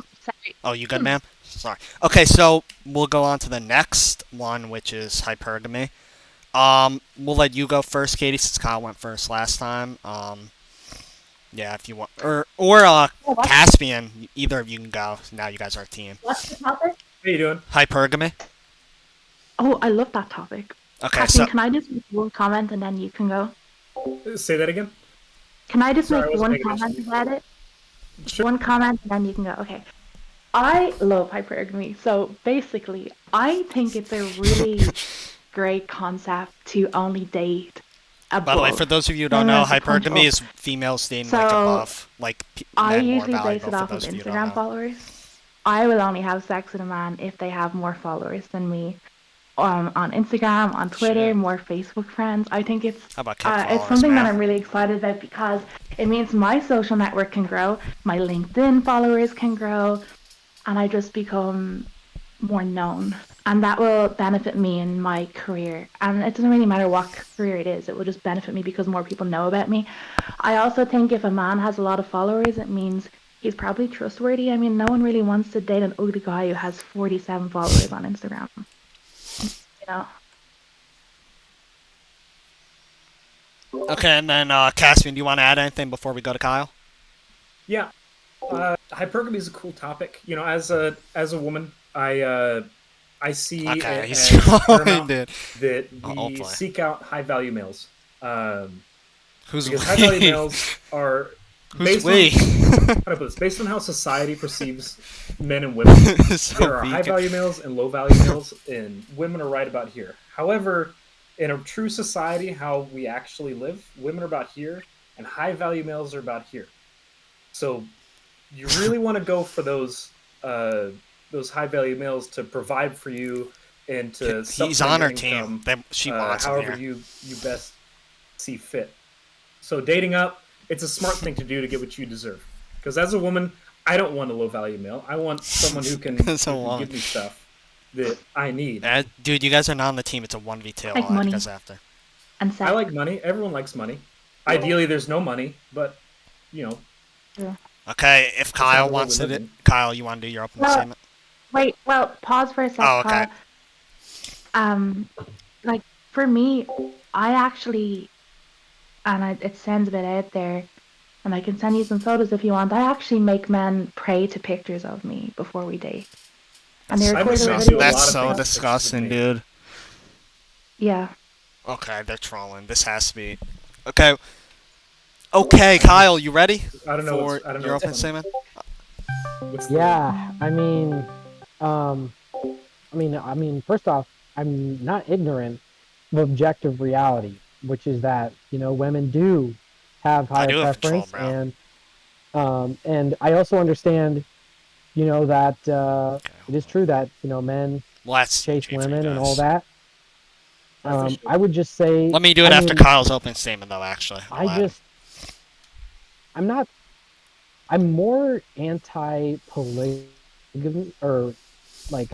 Oh, you good, ma'am? Sorry. Okay, so we'll go on to the next one, which is hypergamy. We'll let you go first, Katie, since Kyle went first last time. Yeah, if you want, or Caspian, either of you can go. Now you guys are a team. What's the topic? How you doing? Hypergamy. Oh, I love that topic. Okay, Caspian, so can I just make one comment and then you can go? Say that again. Can I just Sorry, I make wasn't one paying attention. comment about it? Sure. One comment and then you can go. Okay. I love hypergamy. So basically, I think it's a really great concept to only date above. by the way, for those of you who don't know, Women as a hypergamy control. is females dating So, like above, like I men more usually base valuable. it For off of those of you who don't Instagram know. followers. I will only have sex with a man if they have more followers than me. On Instagram, on Twitter, Shit. more Facebook friends. I think it's How about kick followers, something that man? I'm really excited about because it means my social network can grow, my LinkedIn followers can grow, and I just become more known. And that will benefit me in my career. And it doesn't really matter what career it is, it will just benefit me because more people know about me. I also think if a man has a lot of followers, it means he's probably trustworthy. I mean, no one really wants to date an ugly guy who has 47 followers on Instagram. You know? Okay, and then Caspian, do you want to add anything before we go to Kyle? Yeah. Hypergamy is a cool topic. You know, as a woman, I see Okay, it he's as trying paramount to. that I'll we play. seek out high value males. Who's Because we? high value males are Who's based we? on how do I put this? Based on how society perceives men and women. So There are vegan. high value males and low value males, and women are right about here. However, in a true society, how we actually live, women are about here, and high value males are about here. So you really want to go for those high value males to provide for you and to He's supplement on your her income, team. She wants him however here. you best see fit. So dating up, it's a smart thing to do to get what you deserve. Because as a woman, I don't want a low value male. I want someone who can So long. give me stuff that I need. Dude, you guys are not on the team. It's a 1v2. Like I'll add you money. guys after. And sex. I like money. Everyone likes money. Ideally, there's no money, but you know. Yeah. Okay, if Kyle not the world wants we to, live in. Kyle, you want to do your opening statement? Wait, well, pause for a sec. Oh, okay. Like for me, I actually, and it sounds a bit out there, and I can send you some photos if you want. I actually make men pray to pictures of me before we date, and they I record make a men video. do a That's lot of so things with disgusting, me. dude. Yeah. Okay, they're trolling. This has to be. Okay. Okay, Kyle, you ready I don't know. for I don't know your what's opening funny. statement? What's the- Yeah, I mean, first off, I'm not ignorant of objective reality, which is that women do have I higher do have control, preference, bro. and I also understand, that Okay, it is true that men let's see, chase Jeffrey women and does. all that. As they should. I would just say. Let me do it I after mean, Kyle's opening statement, though. Actually, I'll add him. I'm not. I'm more anti-polygamy, or like,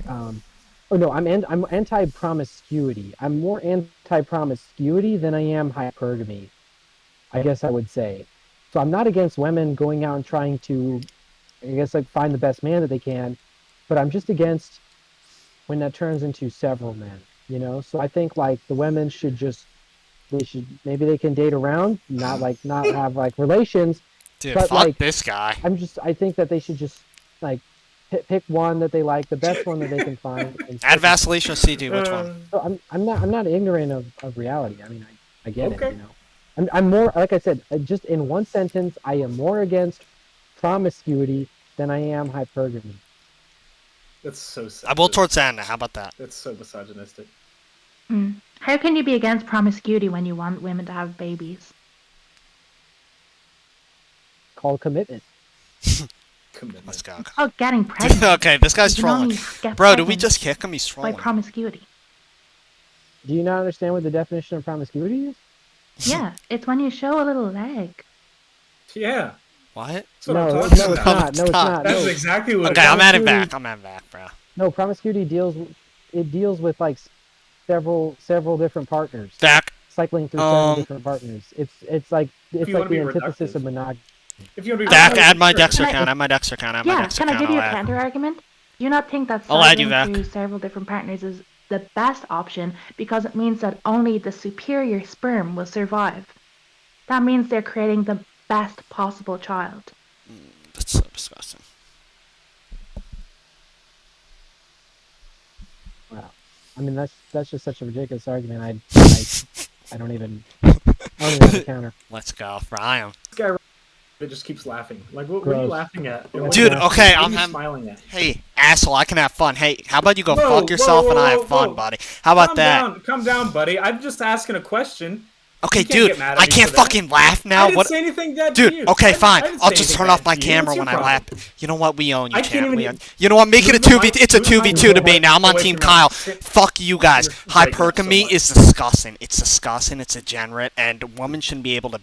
or no, I'm anti-promiscuity. I'm more anti-promiscuity than I am hypergamy, I guess I would say. So I'm not against women going out and trying to, I guess, like, find the best man that they can, but I'm just against when that turns into several men. So I think like the women maybe they can date around, not have like relations, Dude, but fuck like this guy. I think that they should just like pick one that they like, the best one that they can find. And Add vacillation or C2, which one? so I'm not ignorant of reality. I mean, I get Okay. it. I'm more, like I said, just in one sentence, I am more against promiscuity than I am hypergamy. That's so sad. I will towards Anna. How about that? That's so misogynistic. How can you be against promiscuity when you want women to have babies? Called commitment. Commitment. Let's go. Oh, getting pregnant. Okay, this guy's You can trolling. only get Bro, did we pregnant just kick him? He's by trolling. promiscuity? Do you not understand what the definition of promiscuity is? Yeah, it's when you show a little leg. Yeah. What? That's what No, I'm no, talking it's about. not. No, it's Stop. not. That's No, exactly what Okay, it is. I'm adding promiscuity- back. I'm adding back, bro. no, promiscuity deals with like several different partners, Back. cycling through several different partners. It's like you the wanna be antithesis reductive. of monogamy. If you want to be Back, reductive, add my sure. Dexter Can I- count. Add my Dexter count. Add my Yeah, Dexter can I count. give you a I'll add. counter argument? Do you not think that I'll add you cycling back. through several different partners is the best option because it means that only the superior sperm will survive? That means they're creating the best possible child. That's so disgusting. Wow. I mean, that's just such a ridiculous argument. I don't even have a counter. Let's go, Brian. This guy that just keeps laughing. Like, what are you Gross. laughing at? Dude, okay, what I'm are you having. smiling at? Hey, asshole, I can have fun. Hey, how about you go Whoa, fuck yourself whoa, and I whoa, have fun, whoa. buddy? How about that? Calm down, buddy. I'm just asking a question. Okay, You can't dude, get mad at I me can't for that. fucking laugh I now. didn't What? say anything bad to you. Dude, okay, I fine. didn't I'll say just anything turn bad off my to you. camera What's your when I problem? laugh. You know what? We own you, I champ. can't even- We own. You know what? Make it a Move the 2v. mic- It's a move the mic 2v2 debate now. I'm on away Team from Kyle. your mouth. Fuck you guys. You're breaking up so Hypergamy much. is disgusting. It's disgusting. It's degenerate, and women shouldn't be able to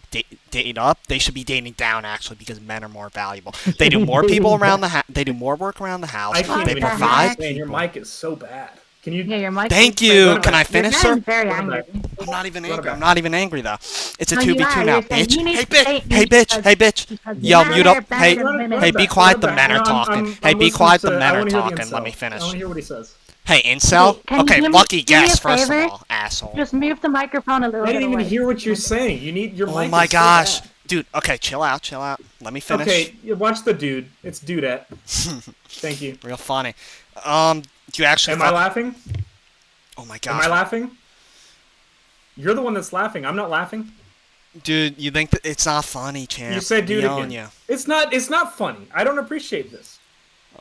date up. They should be dating down actually because men are more valuable. They do more people around the house. They do more work around the house. I can't They even hear what you're provide. saying. Your mic is so bad. Can you? Yeah, your mic. Thank is you. breaking Can up. I finish, You're sir? getting very Run angry. back. I'm not even Run angry. back. I'm not even angry though. It's a No, you 2v2 are. now, You're saying bitch. you need Hey, to bitch. date me Hey, bitch. because- Hey, bitch. because Yo, men mute are up. better Hey, than women. hey, be quiet. The Run men back. are No, I'm- talking. I'm Hey, be listening quiet. to- The I men are wanna hear the talking. Let me incel. finish. I want to hear what he says. Hey, incel. Okay, can you Okay, do me- lucky do me a guess. First of favor? all, asshole. Just move the microphone a little I bit didn't even away. hear what you're saying. You need your Oh mic. my is so gosh, bad. dude. Okay, chill out. Chill out. Let me finish. Okay, you watch the dude. It's dudette. Thank you. Real funny. Do you actually? Am I laughing? Oh my Am gosh. I laughing? You're the one that's laughing. I'm not laughing. Dude, you think that it's not funny, champ? You said dude We own again. you. It's not funny. I don't appreciate this.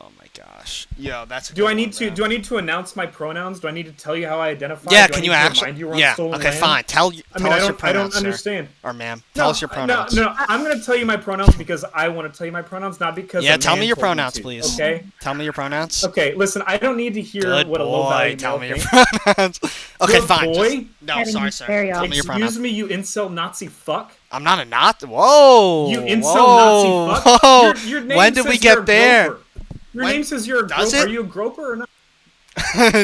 Oh my gosh. Yo, that's. A Do good I need one, to bro. do I need to announce my pronouns? Do I need to tell you how I identify? Yeah, Do I can need you to actually? remind you we're on Yeah. stolen Okay, land? fine. Tell I mean, us your I pronouns, don't sir. understand. Or ma'am. Tell us your pronouns. No, I'm gonna tell you my pronouns because I want to tell you my pronouns, not because. Yeah, a tell man me your told me pronouns, to, please. Okay. Tell me your pronouns. Okay. Listen, I don't need to hear Good what a low value boy. Tell male me your thinks. pronouns. Okay, Good fine. boy? Just, no, Getting sorry, sir. very Tell me your pronouns. Excuse me, you incel Nazi fuck. I'm not a Nazi. Whoa. You incel whoa, Nazi fuck. Whoa. Your name When did we says you're get a there? groper. Your When- name says you're a Does groper. it? Are you a groper or not?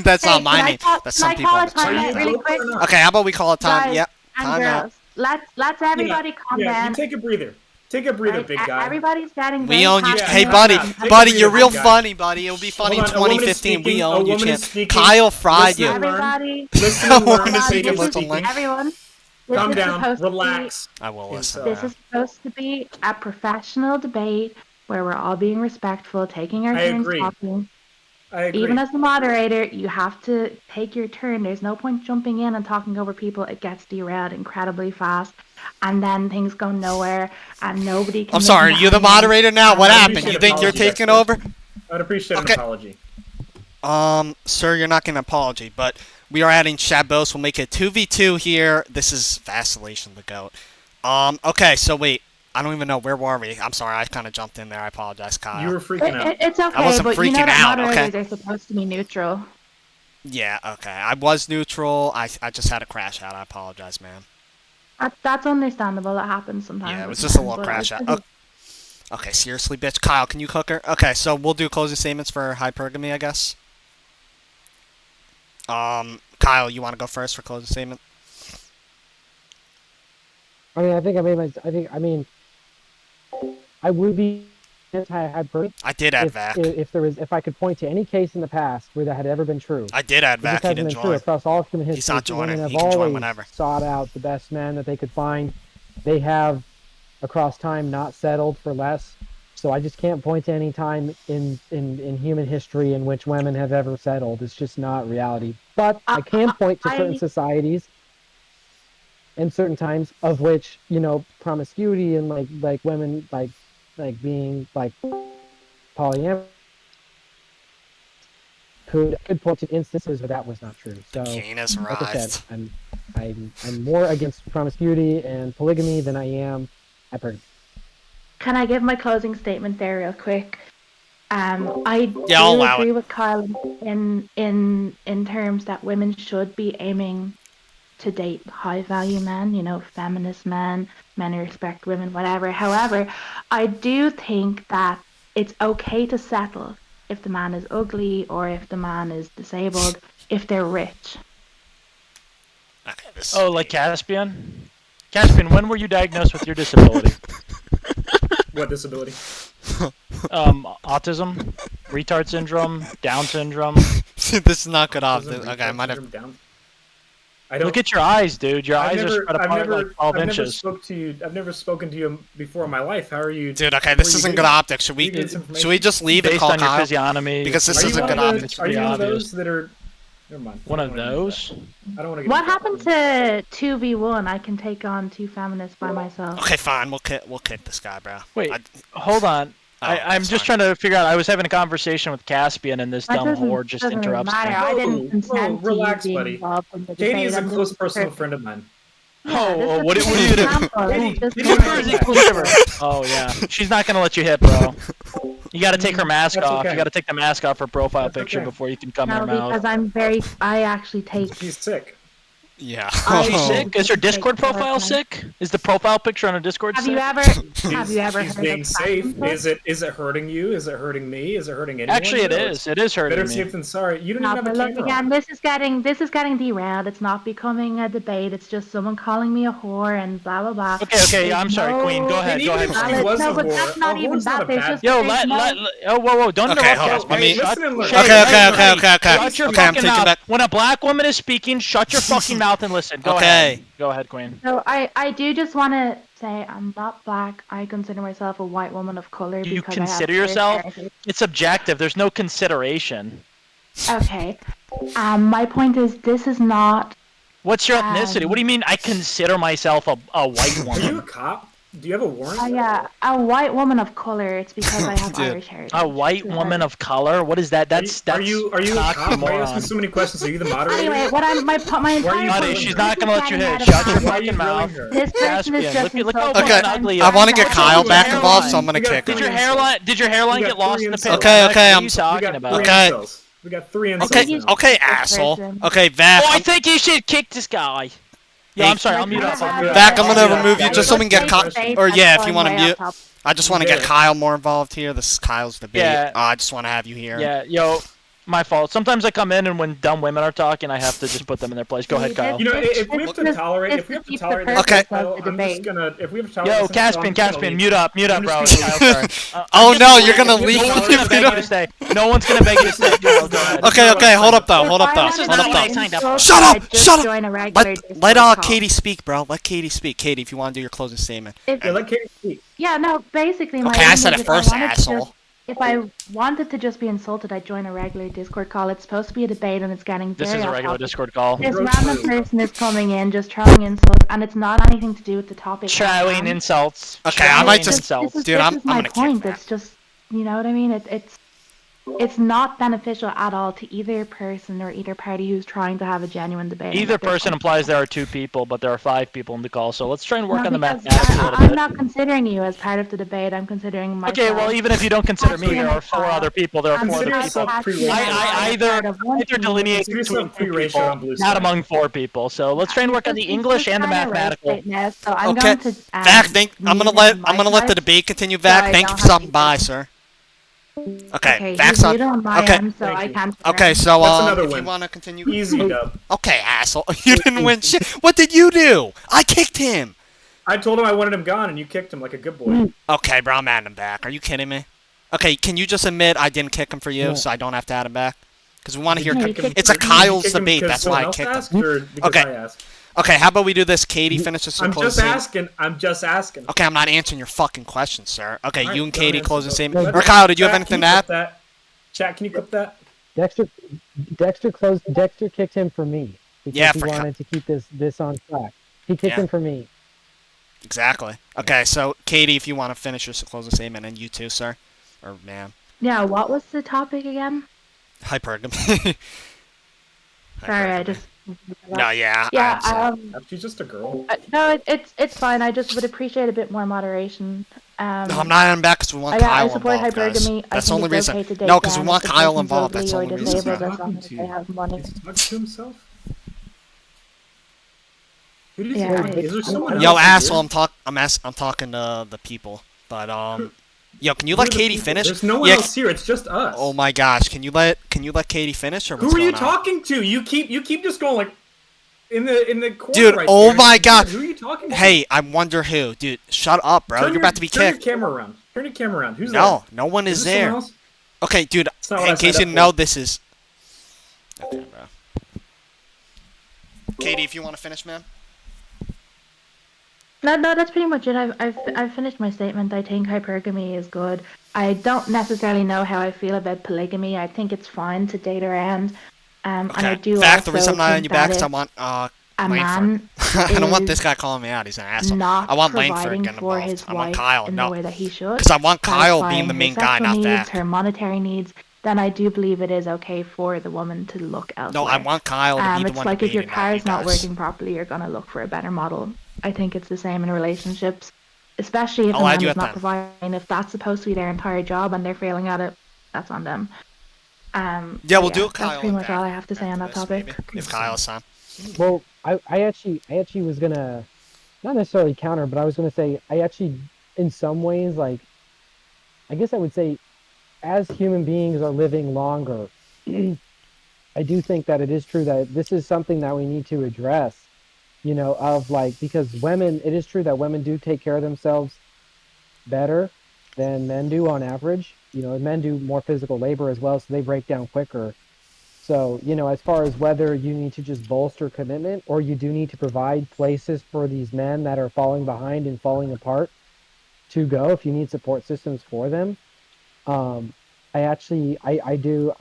That's not Hey, my can I name. call, That's can some I people call in a the chat. time out though. really quick? Okay, how about we call it time? Guys Yep, and time out. girls, let's everybody calm Yeah, down. you take a breather. Take a breather, Right? big guy. Everybody's getting We very own you. Yeah, Hey, passionate. buddy, time out. Take a buddy, breather, you're real big guy. funny, buddy. It'll be funny in Hold on, a woman is 2015. We speaking, a own you, woman is champ. speaking. Kyle fried Listen you. and learn. Everybody, Listen and learn. Woman is A speaking, woman is listen, learn. speaking. everyone, this Calm is down. supposed to be Relax. I will listen. Himself. this Yeah. is supposed to be a professional debate where we're all being respectful, taking our I turns agree. talking. I agree. Even as the moderator, you have to take your turn. There's no point jumping in and talking over people. It gets derailed incredibly fast, and then things go nowhere, and nobody can. I'm sorry, are you the moderator now? What I happened? appreciate You think you're apology, taking Dexter. over? I'd appreciate Okay. an apology. Sir, you're not getting an apology, but we are adding Shabos. We'll make it 2v2 here. This is Vacillation the Goat. Okay, so wait. I don't even know. Where were we? I'm sorry, I kind of jumped in there. I apologize, Kyle. You were freaking out. It's okay, I wasn't but you know freaking that out, moderators okay? are supposed to be neutral. Yeah, okay. I was neutral. I just had a crash out. I apologize, man. That's understandable. It happens sometimes. Yeah, it was with just a men, little but crash it's- out. Okay, seriously, bitch. Kyle, can you cook her? Okay, so we'll do closing statements for hypergamy, I guess. Kyle, you want to go first for closing statement? I mean, I think I made my. I mean, I would be anti-hyperbole I did add Vac. if I could point to any case in the past where that had ever been true. I did add It just Vac. He hasn't didn't been true join. across all of human history. He's not joining. Women have He can join always whenever. sought out the best men that they could find. They have, across time, not settled for less. So I just can't point to any time in human history in which women have ever settled. It's just not reality. But I can point to certain societies and certain times of which, you know, promiscuity and like women like being like polyamorous could point to instances where that was not true. So Canis like I rise. said, I'm more against promiscuity and polygamy than I am hypergamy. Can I give my closing statement there real quick? I Yeah, I'll do allow agree it. with Kyle in terms that women should be aiming to date high value men, you know, feminist men, men who respect women, whatever. However, I do think that it's okay to settle if the man is ugly or if the man is disabled, if they're rich. Okay, this Oh, like Caspian? Caspian, when were you diagnosed with your disability? What disability? Autism? Retard syndrome? Down syndrome? this is not good off. Autism, Okay, I retard might have. syndrome, down. I don't. Look at your eyes, dude. Your eyes are spread I've apart never, like 12 I've never inches. spoke to you. I've never spoken to you before in my life. How are you? Dude, okay, where this you isn't getting- good optics. Should where you we? getting this information? Should we just leave and Based call on your Kyle? physiognomy. Because this Are you isn't one good of the- optics. Are you one of obvious. those that are? Never mind. One I of don't wanna get into those? that. I don't want to get. What into happened that. to 2v1? I can take on two feminists by myself. Okay, fine. We'll kick this guy, bro. Wait, I- hold on. Oh, I'm that's just fine. trying to figure out. I was having a conversation with Caspian, and this That dumb doesn't- whore just doesn't really interrupts matter. me. I Whoa, didn't consent to relax, you being buddy. involved in the Katie debate. is a I'm close just personal perfect. friend of mine. Yeah, this Oh, is what just are an you doing? example. Katie, Just Katie, an Super is example. equal to her. Oh yeah, she's not gonna let you hit, bro. You got to take her mask That's off. okay. You got to take the mask off her profile That's picture okay. before you can come in No, her mouth. because I actually take. She's sick. Yeah. I- She's sick. Is her Take Discord care of profile her. sick? Is the profile picture on her Discord Have sick? you ever? Have you ever She's heard being of safe. fashion Is it hurting you? Is it hurting me? Is it hurting anyone? Actually, it No, is. It is hurting Better me. safe than sorry. You don't No, even have but a look camera. again. This is getting derailed. It's not becoming a debate. It's just someone calling me a whore and blah blah blah. Okay. I'm There's sorry, no- Queen. Go ahead. And Go even ahead. if Queen. she was no, a but whore, that's not a even whore's not that. a There's bad just Yo, there's oh, whoa, don't Okay, interrupt hold on. us. Let me- Listen and learn. Shut Okay, your- okay. Shut your Okay, I'm fucking taking mouth. back. When a black woman is speaking, shut your fucking mouth and listen. Go Okay. ahead. Go ahead, Queen. So I do just want to say I'm not black. I consider myself a white woman of color. You because I have consider clear yourself? heritage. It's objective. There's no consideration. Okay. My point is, this is not. What's your ethnicity? What do you mean I consider myself a white Are you a woman? cop? Do you have a warrant? Yeah, a white woman of color. It's because I have Dude. Irish heritage. A white It's woman of color? What is that? That's Are you a cop? Why are you oxymoron. asking so many questions? Are you the moderator? Anyway, what I'm my Why are entire you point Buddy, is she's this not is gonna let you getting hit. out of Shut your hand. Why are you fucking grilling mouth. her? This person Caspian, is just look how insulting fucking Okay, ugly you I are. want to get What's Kyle your back hairline? involved, so I'm gonna We got kick Did her. your hairline We got get lost three in the incels. pit? Okay, What okay, are I'm you s- We talking got about? three Okay. incels. We got three incels. Okay, now. okay, asshole. person. Okay, Vac. Oh, I think you should kick this guy. Yeah, Hey. I'm sorry. I'll mute up. Vac, I'm gonna remove you just so we can get Kyle- Or yeah, if you want to mute. I just want to Yeah. get Kyle more involved here. This is Kyle's debate. Yeah. I just want to have you here. Yeah, yo, My fault. Sometimes I come in and when dumb women are talking, I have to just put them in their place. Go ahead, Kyle. You know, if we have to tolerate, It's if we have to keep the tolerate purpose this, Okay. Kyle, of the I'm just debate. gonna. If we have to tolerate Yo, this, I'm just gonna Caspian, leave. mute up, I'm bro. just gonna Kyle, sorry. Oh I'm no, just- you're gonna No leave. one's gonna beg you to stay. No one's gonna beg you to stay. Kyle, go ahead. Okay, hold up though, hold up though, This is hold not up what I though. signed up for. Shut up, Just shut up. join a regular Let Discord call. Katie speak, bro. Let Katie speak. Katie, if you want to do your closing statement. Yeah, let Katie speak. Yeah, no, basically my Okay, I thing said is it if I first, wanted to asshole. just- If I wanted to just be insulted, I'd join a regular Discord call. It's supposed to be a debate and it's getting This very is a off regular topic. Discord call. This Gross random move. person is coming in just throwing insults, and it's not anything to do with the topic. at Throwing hand. insults. Okay, I Throwing might just- insults. Dude, this I'm is my gonna kick point. that. It's just, you know what I mean? It's not beneficial at all to either person or either party who's trying to have a genuine debate. Either about this person one. implies there are 2 people, but there are 5 people in the call. So let's try and work No, on the because mathematics a little I'm bit. not considering you as part of the debate. I'm considering myself. Okay, well, even if you don't consider me, Actually, there are 4 other people. There are I'm 4 other Consider not yourself people. actually pre-ratio. I either delineate Consider between yourself 2 pre-ratio on people, Blue not Sky. among 4 people. So let's try and work on the English and the mathematical. So I'm Okay, going to, Vac, I'm gonna let the debate. debate continue. Vac, I thank you don't for have stopping to by, do sir. Okay, Okay, he's Vac's on. muted on my Okay, end, so Thank I you. can't. Okay, so That's another if you win. want to continue. Easy dub. Okay, asshole, you didn't win shit. What did you do? I kicked him. I told him I wanted him gone, and you kicked him like a good boy. Okay, bro, I'm adding him back. Are you kidding me? Okay, can you just admit I didn't kick him for you, Yeah. so I don't have to add him back? Because we want to hear. No, you Kick him- kicked It's a him. Did you Kyle's kick him debate. because That's why I someone else kicked him. asked, or because Okay. I asked? Okay, how about we do this? Katie finishes her I'm closing just statement. asking. I'm just asking. Okay, I'm not answering your fucking question, sir. Okay, Alright, you and go Katie ahead, closing so- statement. Let- Or Kyle, did you have Chat, anything can to you add? clip that? Chat, can you clip that? Dexter kicked him for me because Yeah, he for wanted to keep this on track. He kicked Yeah. him for me. Exactly. Okay, so Katie, if you want to finish your closing statement, and you too, sir, or ma'am. Yeah, what was the topic again? Hypergamy. Sorry, I just. No, yeah. Yeah, She's just a girl. no, it's fine. I just would appreciate a bit more moderation. No, I'm not adding back because we want I Kyle support involved, guys. hypergamy. That's I the think only it's reason. okay to date No, because we them want if the Kyle person's involved. That's the ugly or only reason. disabled or Talking something, to if they have money. He's talking to himself. Who did Yeah, he I- Is there someone Yo, else in asshole, here? I'm talking to the people. But yo, can you let Who are the Katie people? finish? There's no one Yeah, else here. It's just us. Oh my gosh, can you let Katie finish or Who what's are you going on? talking to? You keep just going like in the corner. Dude, right oh there. my God. Who are you talking to? Hey, I wonder who. Dude, shut up, bro. You're about to be Turn kicked. your camera around. Turn your camera around. Who's No, there? no one is there there. someone else? Okay, dude, That's not what in I case signed you up didn't know, for. this is... Okay, bro. Katie, if you want to finish, man. No, that's pretty much it. I've finished my statement. I think hypergamy is good. I don't necessarily know how I feel about polygamy. I think it's fine to date around. And I Okay. do In fact, also the reason I'm not think on you back that is I if want, a Langford. man I don't want is this guy calling me out. He's an asshole. not I want Langford providing getting for involved. his I want wife Kyle, in no. the way that he should, Because I want Kyle being satisfying the her main guy, sexual not needs, Vac. her monetary needs, then I do believe it is okay for the woman to look elsewhere. No, I want Kyle to be the It's one like if your debating, car not is you not guys. working properly, you're gonna look for a better model. I think it's the same in relationships, especially if I'll a add man you is at not then. providing. If that's supposed to be their entire job and they're failing at it, that's on them. Yeah, but we'll do Kyle That's pretty and much Vac all I have to say on that after this, topic. maybe, if Kyle's on. Well, I actually was gonna not necessarily counter, but I was gonna say I actually, in some ways, like I guess I would say, as human beings are living longer, I do think that it is true that this is something that we need to address. You know, of like because women, it is true that women do take care of themselves better than men do on average. You know, men do more physical labor as well, so they break down quicker. So, you know, as far as whether you need to just bolster commitment or you do need to provide places for these men that are falling behind and falling apart to go, if you need support systems for them, I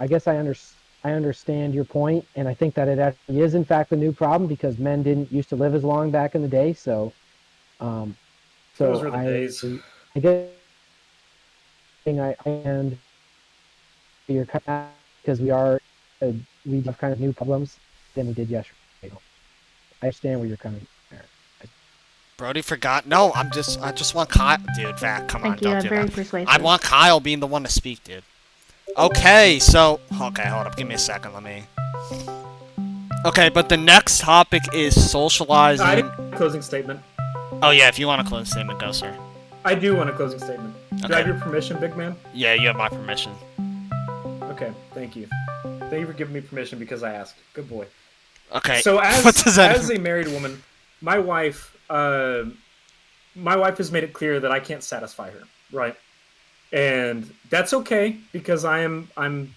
guess I understand your point, and I think that it actually is in fact a new problem because men didn't used to live as long back in the day. So, Those were the days. I guess I and you're kind of because we have kind of new problems than we did yesterday. I understand where you're coming from. Brody forgot. No, I just want Kyle. Dude, Vac, come on, Thank you. don't I'm do very that. persuasive. I want Kyle being the one to speak, dude. Okay, so... Okay, hold up. Give me a second. Let me... Okay, but the next topic is socializing... I didn't closing statement. Oh, yeah, if you want a closing statement, go, sir. I do want a closing statement. Do Okay. I have your permission, big man? Yeah, you have my permission. Okay, thank you. Thank you for giving me permission because I asked. Good boy. Okay. So What does that as a married woman, my wife has made it clear that I can't satisfy her, right? And that's okay because I'm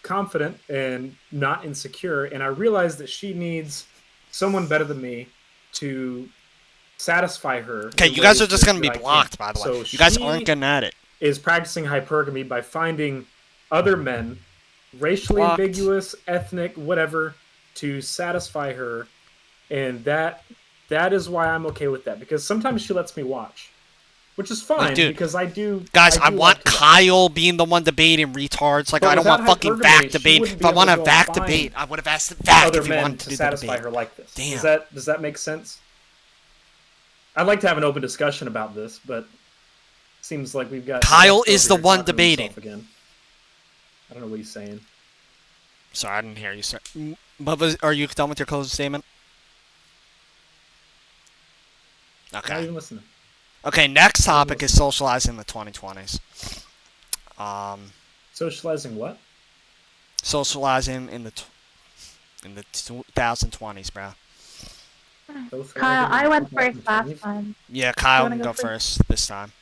confident and not insecure, and I realize that she needs someone better than me to satisfy her Okay, in you guys are ways just gonna that be I can't. blocked, by the way. So You guys aren't she getting at it. is practicing hypergamy by finding other men, racially Blocked. ambiguous, ethnic, whatever, to satisfy her, and that is why I'm okay with that because sometimes she lets me watch, which is fine dude, because I do. Guys, I do want like to watch. Kyle being the one debating retards. Like, But I don't without want fucking hypergamy, Vac she debate. wouldn't If be I able want to a go and Vac find debate, I would have asked Vac other if he men wanted to to do the satisfy debate. her like this. Damn. Does that make sense? I'd like to have an open discussion about this, but seems like we've got Kyle Dexter is over the here one talking to debating. himself again. I don't know what he's saying. Sorry, I didn't hear you, sir. Are you done with your closing statement? Not Okay. even listening. Okay, next topic is socializing the 2020s. Socializing what? Socializing in the 2020s, bro. Kyle, I went first 2020s? last time. Yeah, Kyle wanna can go go first? first this time.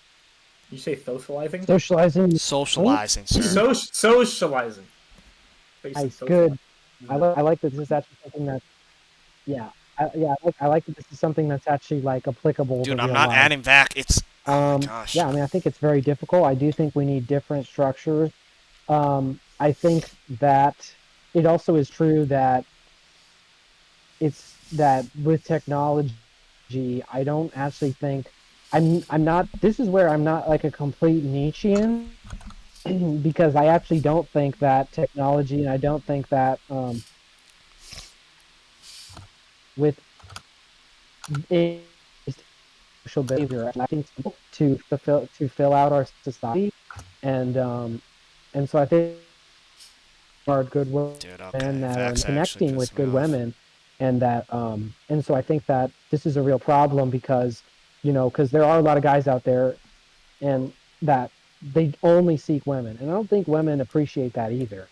You say socializing? Socializing. Socializing, sir. Socializing. Nice, good. I like that this is actually something that, yeah, I like that this is something that's actually like applicable Dude, to I'm real not life. adding Vac. It's oh my gosh. Yeah, I mean, I think it's very difficult. I do think we need different structures. I think that it also is true that it's that with technology, I don't actually think I'm not. This is where I'm not like a complete Nietzschean because I actually don't think that technology, and I don't think that with it, social behavior, I think to fill out our society, and so I think are good women Dude, okay. that are Vac's actually connecting with pissing me good off. women, and that and so I think that this is a real problem because because there are a lot of guys out there and that they only seek women, and I don't think women appreciate that either,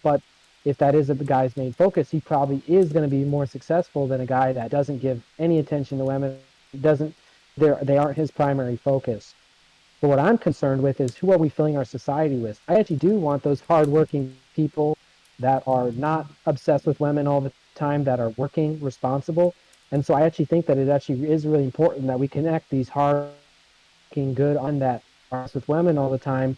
but if that is a guy's main focus, he probably is going to be more successful than a guy that doesn't give any attention to women, doesn't they aren't his primary focus. But what I'm concerned with is who are we filling our society with? I actually do want those hardworking people that are not obsessed with women all the time, that are working, responsible. And so I actually think that it actually is really important that we connect these hardworking, good on that are with women all the time,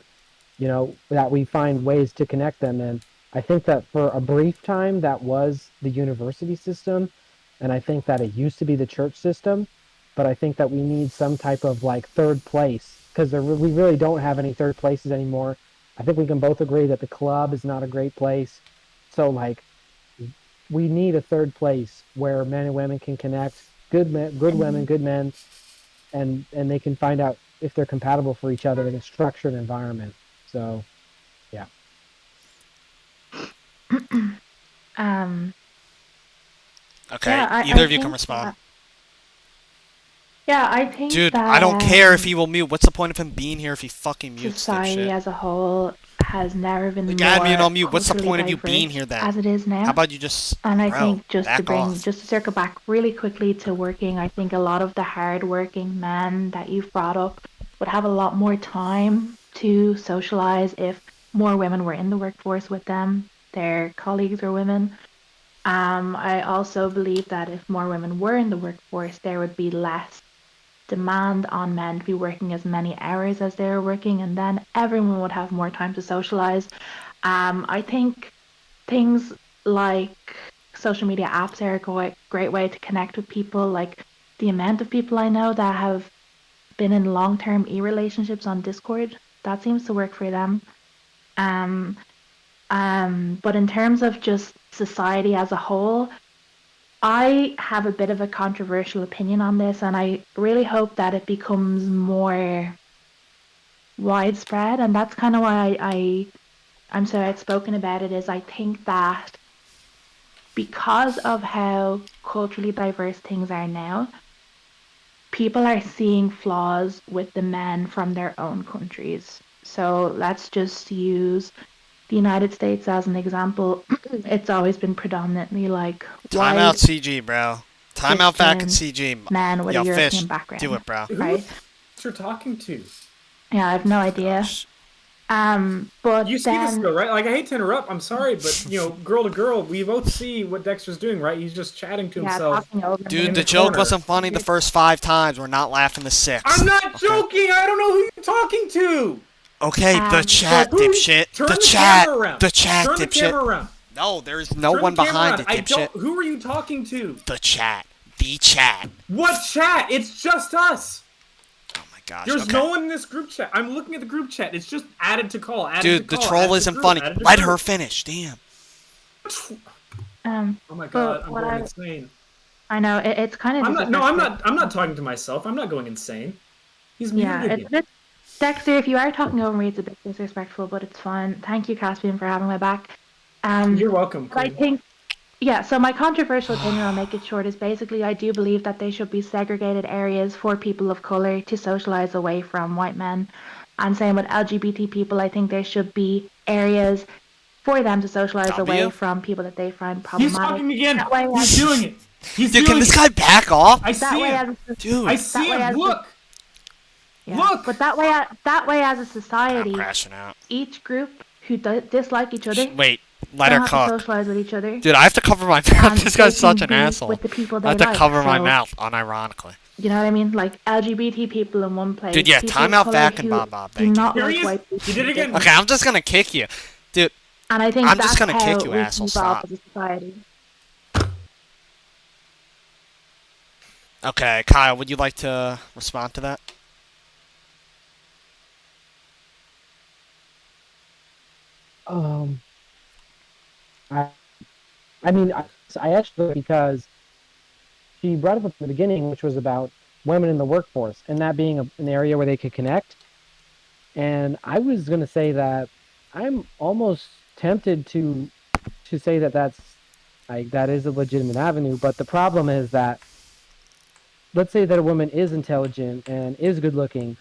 that we find ways to connect them. And I think that for a brief time, that was the university system. And I think that it used to be the church system. But I think that we need some type of like third place because we really don't have any third places anymore. I think we can both agree that the club is not a great place. So like we need a third place where men and women can connect, good men, good women, good men, and they can find out if they're compatible for each other in a structured environment. So, yeah. um, Okay, yeah, either I of you can think respond. that, yeah, I think Dude, that I don't care if he will mute. What's the point of him being here if he fucking mutes, society dipshit? as a whole has never been Like, add me and more I'll mute. What's the culturally point of you being diverse here then? as it is now. How about you just, And I bro, think back off. just to circle back really quickly to working, I think a lot of the hard-working men that you've brought up would have a lot more time to socialize if more women were in the workforce with them, their colleagues or women. I also believe that if more women were in the workforce, there would be less demand on men to be working as many hours as they're working, and then everyone would have more time to socialize. I think things like social media apps are a great way to connect with people. Like the amount of people I know that have been in long-term e-relationships on Discord, that seems to work for them. Um, but in terms of just society as a whole, I have a bit of a controversial opinion on this, and I really hope that it becomes more widespread. And that's kind of why I'm so outspoken about it. Is I think that because of how culturally diverse things are now, people are seeing flaws with the men from their own countries. So let's just use the United States as an example, it's always been predominantly like Time out white, CG, bro. Time out back in Christian CG. men with a Yo, Fish, European do background, it, bro. Who right? you're talking to? Yeah, I have no Oh, idea. gosh. But You see this then though, right? Like, I hate to interrupt. I'm sorry, but girl to girl, we both see what Dexter's doing, right? He's just chatting to yeah, himself. talking over Dude, in the the joke corner. wasn't funny the first 5 times. We're not laughing the 6th. I'm not Okay. joking. I don't know who you're talking to. Okay, the chat, but dipshit. Turn The the chat. camera around. The chat, Turn the camera dipshit. around. No, there's no Turn one the camera behind around. it, dipshit. Who are you talking to? The chat. The chat. What chat? It's just us. Oh my gosh. There's okay. no one in this group chat. I'm looking at the group chat. It's just added to call. Added Dude, to the call, troll added to isn't group, funny. added to Let group. her finish. Damn. um, Oh my but god, I'm what going I insane. I know it's kind of I'm not talking to myself. I'm not going insane. He's muted Yeah, it's again. a bit. Dexter, if you are talking over me, it's a bit disrespectful, but it's fine. Thank you, Caspian, for having my back. You're welcome, But I Queen. think, yeah, so my controversial opinion, I'll make it short, is basically I do believe that they should be segregated areas for people of color to socialize away from white men. And same with LGBT people, I think there should be areas for them to socialize away W? from people that they find He's problematic. talking again. That way, He's doing it. He's Dude, doing can this it. guy back off? I that see way him. as Dude. I see way him. as- Look. yeah. Look. But that way as a I'm society, crashing out. each group who dislike each other Wait, let don't her have to cook. socialize with each other. Dude, I have to cover my mouth. And This they guy's such can an be asshole. with the people I they have to like. cover my So, mouth, unironically. You know what I mean? Like LGBT people in one place. Dude, yeah, people time of out colour back and who Bob Bob. do Thank you. not Here like he is. white He people. did it again. Okay, I'm just gonna kick you. Dude, And I think I'm that's just gonna how kick you, we asshole. can evolve Stop. as a society. Okay, Kyle, would you like to respond to that? Um, I, I mean, I actually because she brought up at the beginning, which was about women in the workforce and that being an area where they could connect. And I was going to say that I'm almost tempted to say that that is a legitimate avenue. But the problem is that let's say that a woman is intelligent and is good looking.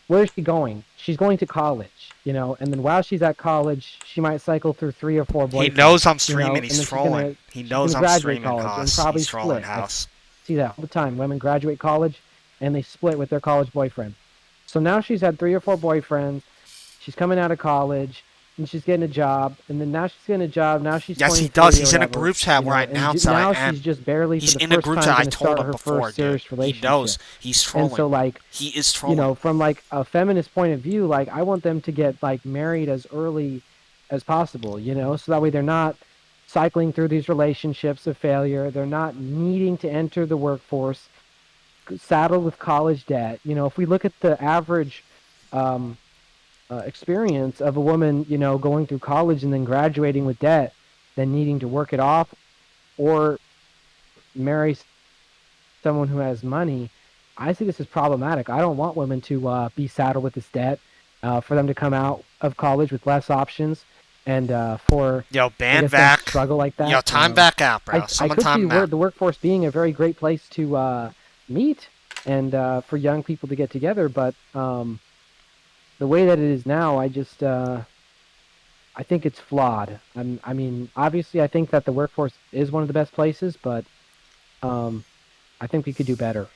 Where is she going? She's going to college, and then while she's at college, she might cycle through 3 or 4 boyfriends. He knows I'm and streaming. then He's she's trolling. He knows I'm graduate streaming, college and Haas. probably He's trolling, split. I House. see that all the time. Women graduate college and they split with their college boyfriend. So now she's had 3 or 4 boyfriends. She's coming out of college and she's getting a job. And then now she's getting a job. Now she's Yes, he 23 does. or He's in a whatever, group chat where I and announced that now I am. she's just barely He's for the in a first group time chat. I going to told start him her before, first serious dude. He relationship. knows. He's trolling. And so like he is trolling. from like a feminist point of view, like I want them to get like married as early as possible, so that way they're not cycling through these relationships of failure. They're not needing to enter the workforce, saddled with college debt. If we look at the average experience of a woman, going through college and then graduating with debt, then needing to work it off or marry someone who has money, I see this as problematic. I don't want women to be saddled with this debt, for them to come out of college with less options, and for Yo, I band guess them back. to struggle like that. Yo, time back out, bro. I Someone could see time him out. the workforce being a very great place to meet and for young people to get together, but the way that it is now, I think it's flawed. I mean, obviously, I think that the workforce is one of the best places, but I think we could do better.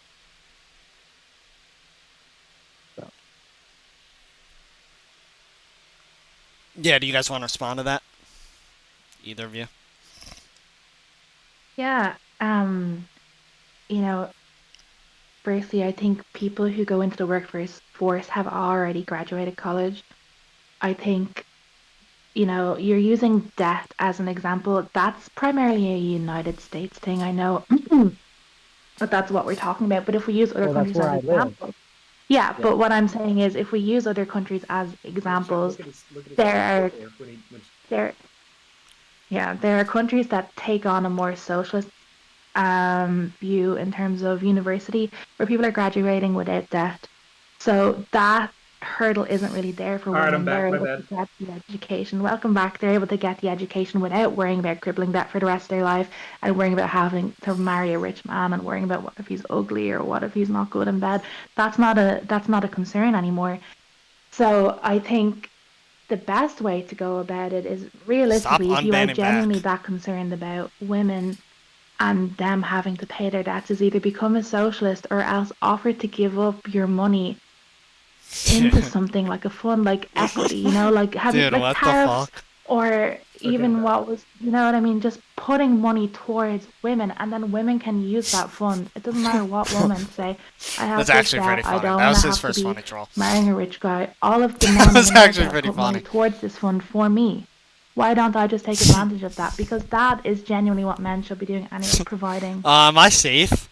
So. Yeah, do you guys want to respond to that? Either of you? Yeah. Firstly, I think people who go into the workforce have already graduated college. I think, you're using debt as an example. That's primarily a United States thing, I know. But that's what we're talking about. But if we use other Well, that's countries where as I live. examples. Yeah, but what I'm saying is if we use other countries as examples, Look at his there picture when he- there are countries that take on a more socialist view in terms of university where people are graduating without debt. So that hurdle isn't really there for All right, women. I'm back, They're my able bad. to get the education. Welcome back. They're able to get the education without worrying about crippling debt for the rest of their life and worrying about having to marry a rich man and worrying about what if he's ugly or what if he's not good in bed. That's not a concern anymore. So I think the best way to go about it is realistically, if you are unbanning genuinely back. that concerned about women and them having to pay their debts, is either become a socialist or else offer to give up your money into something like a fund, like equity, like have you Dude, like what the tariffs, fuck? or Okay, even what was, what I mean, just putting money towards women, and then women can use that fund. It doesn't matter what woman say, I have That's this actually pretty debt, I funny. don't That want was to his have to first be funny troll. marrying a rich guy. All of the That men in was actually America pretty put money funny. towards this fund for me. Why don't I just take advantage of that? Because that is genuinely what men should be doing anyway, providing. Am I safe?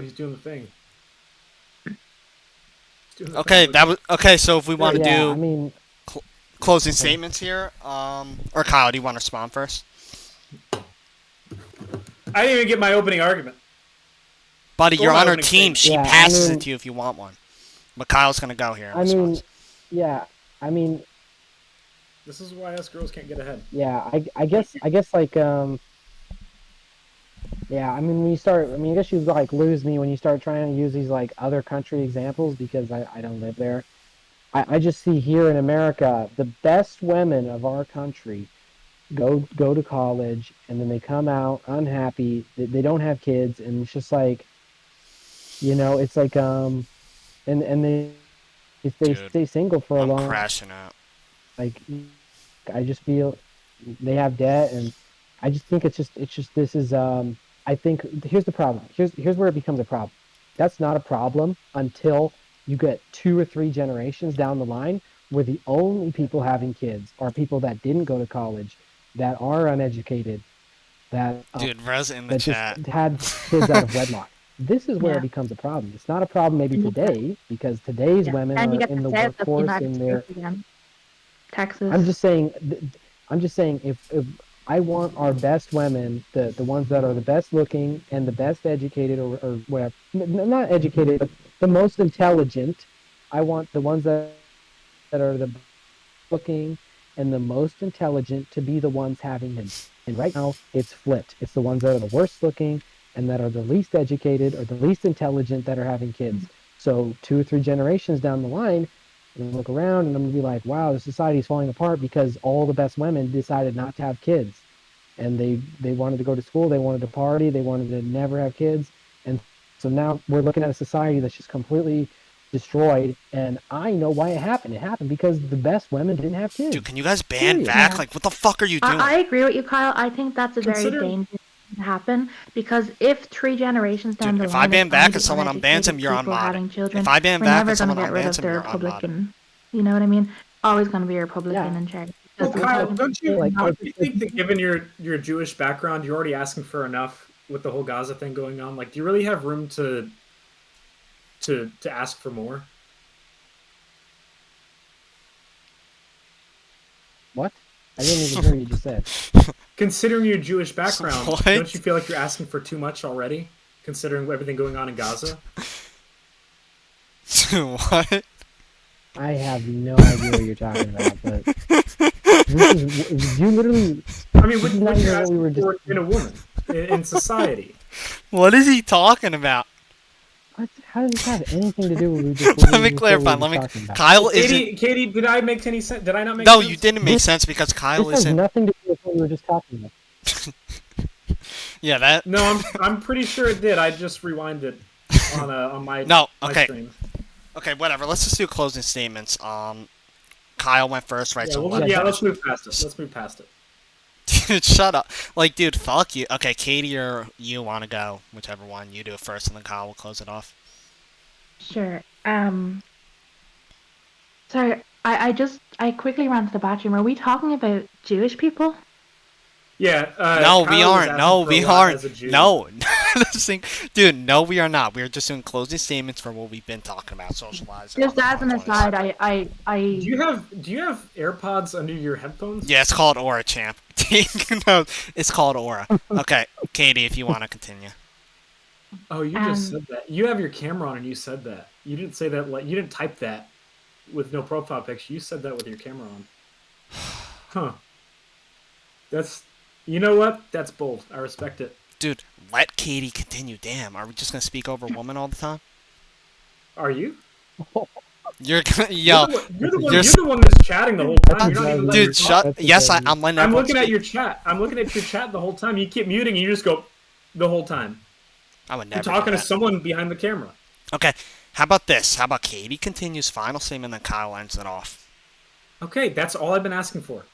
He's doing the thing. He's doing the Okay, thing. that was okay. So if we want to Yeah, I do mean, closing statements here, or Kyle, do you want to respond first? I didn't even get my opening argument. Buddy, Or you're my on her opening team. statement. She Yeah, I passes mean- it to you if you want one. But Kyle's gonna go here in I mean, response. yeah, I mean, This is why us girls can't get ahead. yeah, I guess like yeah, I mean when you start, I mean I guess you like lose me when you start trying to use these like other country examples because I don't live there. I just see here in America the best women of our country go to college and then they come out unhappy. They don't have kids and it's just like it's like and they Dude, stay single for a I'm long, crashing out. like I just feel they have debt, and I just think it's just this is I think here's the problem. Here's where it becomes a problem. That's not a problem until you get 2 or 3 generations down the line where the only people having kids are people that didn't go to college, that are uneducated, that Dude, Rez in the that just chat. had kids out of wedlock. This is where Yeah. it becomes a problem. It's not a problem maybe Yeah. today because today's Yeah. women Then you are get in the the south of the workforce United and they're States again. Texas. I'm just saying if I want our best women, the ones that are the best looking and the best educated or whatever, not educated, but the most intelligent. I want the ones that are the looking and the most intelligent to be the ones having kids. And right now it's flipped. It's the ones that are the worst looking and that are the least educated or the least intelligent that are having kids. So 2 or 3 generations down the line, I'm gonna look around and I'm gonna be like, wow, the society's falling apart because all the best women decided not to have kids. And they wanted to go to school, they wanted to party, they wanted to never have kids. And so now we're looking at a society that's just completely destroyed, and I know why it happened. It happened because the best women didn't have kids. Dude, can you guys ban Period. back? Yeah. Like, what the fuck are you doing? I agree with you, Kyle. I think that's a very Consider- dangerous thing to happen because if 3 generations down Dude, the if line, I ban it's back only and the someone unbans him, uneducated you're people unmodded. having children, If I ban we're back never and going to someone get rid unbans of him, the you're unmodded. Republican. You know what I mean? Always going to be a Republican Yeah. in charge. Well, Because Kyle, Republicans don't you, Like, don't you think that given your Jewish background, you're already asking for enough with the whole Gaza thing going on? Like, do you really have room to ask for more? what? I didn't even hear what you just said. Considering your Jewish background, What? don't you feel like you're asking for too much already? Considering everything going on in Gaza? What? I have no idea what you're talking about, but this is you literally. I mean, This is what not you're even what we were asking just. for in a woman in society. What is he talking about? How does this have anything to do with what Let me we clarify. were Let me. talking about? Kyle isn't. Katie, did I make any sense? Did I not make No, sense? you didn't make This- sense because Kyle This has isn't. nothing to do with what we were just talking about. Yeah, that. No, I'm pretty sure it did. I just rewinded on my No, my okay. stream. Okay, whatever. Let's just do closing statements. Kyle went first, right? Yeah, So well, let yeah, him let's finish. move past it. Let's move past it. Dude, shut up. Like, dude, fuck you. Okay, Katie or you want to go? Whichever one. You do it first, and then Kyle will close it off. Sure. Sorry, I quickly ran to the bathroom. Are we talking about Jewish people? Yeah. No, we Kyle was aren't. asking No, for a we lot aren't. as a Jew. No. This thing, dude, no, we are not. We are just doing closing statements for what we've been talking about, socializing. Just as an 2020s. aside, Do you have AirPods under your headphones? Yeah, it's called Aura, champ. No, it's called Aura. Okay, Katie, if you want to continue. Oh, you just said that. You have your camera on and you said that. You didn't say that. Like you didn't type that with no profile picture. You said that with your camera on. Huh. That's. You know what? That's bold. I respect it. Dude, let Katie continue. Damn, are we just gonna speak over women all the time? Are you? You're yo, You're you're the one that's chatting the whole time. You're not even letting dude. her talk. Shut. Yes, I'm letting. I'm everyone looking at speak. your chat. I'm looking at your chat the whole time. You keep muting and you just go the whole time. I would You're never. talking do to that. someone behind the camera. Okay. How about this? How about Katie continues final sim and then Kyle ends it off? Okay, that's all I've been asking for.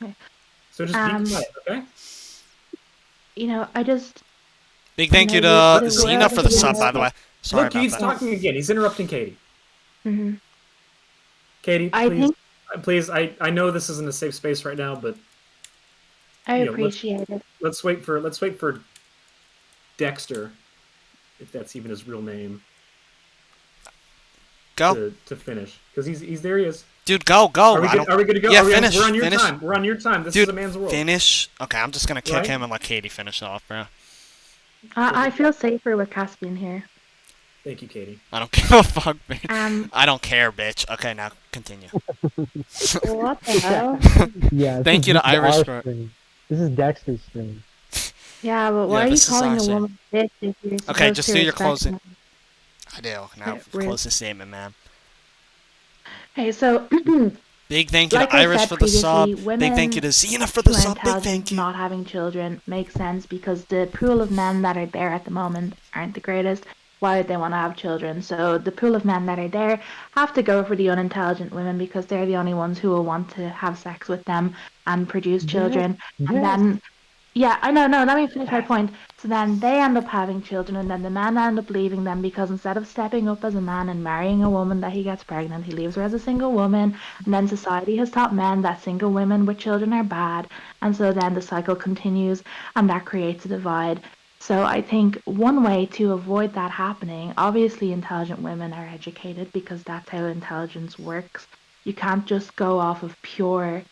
Okay. So just be quiet, okay? I just Big thank you to the Xena world for the is sub, by the way. Sorry Look, about he's that. talking again. He's interrupting Katie. hmm Katie, I please, think please. I know this isn't a safe space right now, but I you know, appreciate it. let's wait for Dexter, if that's even his real name, Go, to finish because he's there. He is. dude. Go. Are we good to go? Yeah, We're finish. on your Finish. time. We're on your time. This Dude, is a man's world. Finish. Okay, I'm just gonna kick Right? him and let Katie finish off, bro. I feel safer with Caspian here. Thank you, Katie. I don't give a fuck, bitch. Um, I don't care, bitch. Okay, now continue. what the hell? Yeah. Thank you to Irish for. This is Dexter Streams. Yeah, but why Yeah, are you this is calling our a scene. woman a bitch if you're supposed Okay, just to do your respect closing. men? I do. Now, Yeah, rude. close the statement, man. Okay, so Big thank you like to I Irish said for the sub. previously, Big thank you to Xena for the who are sub. Big thank intelligent you. not having children makes sense because the pool of men that are there at the moment aren't the greatest. Why would they want to have children? So the pool of men that are there have to go for the unintelligent women because they're the only ones who will want to have sex with them and produce children. And then yeah, I know, no, let me finish my point. So then they end up having children, and then the man end up leaving them because instead of stepping up as a man and marrying a woman that he gets pregnant, he leaves her as a single woman. And then society has taught men that single women with children are bad. And so then the cycle continues, and that creates a divide. So I think one way to avoid that happening, obviously, intelligent women are educated because that's how intelligence works. You can't just go off of pure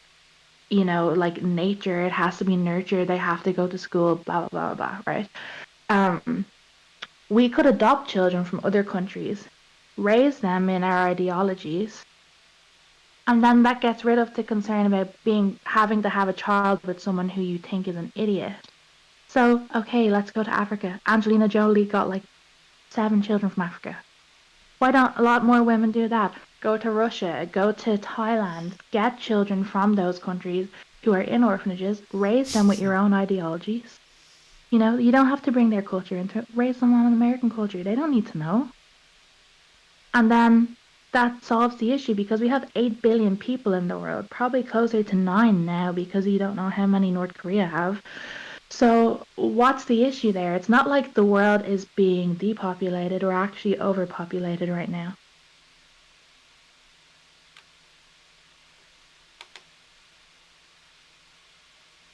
like nature, it has to be nurtured, they have to go to school, blah, blah, blah, blah, right? We could adopt children from other countries, raise them in our ideologies, and then that gets rid of the concern about having to have a child with someone who you think is an idiot. So, okay, let's go to Africa. Angelina Jolie got like 7 children from Africa. Why don't a lot more women do that? Go to Russia, go to Thailand, get children from those countries who are in orphanages, raise them with your own ideologies. You don't have to bring their culture into it. Raise them on an American culture. They don't need to know. And then that solves the issue because we have 8 billion people in the world, probably closer to 9 now because you don't know how many North Korea have. So what's the issue there? It's not like the world is being depopulated or actually overpopulated right now.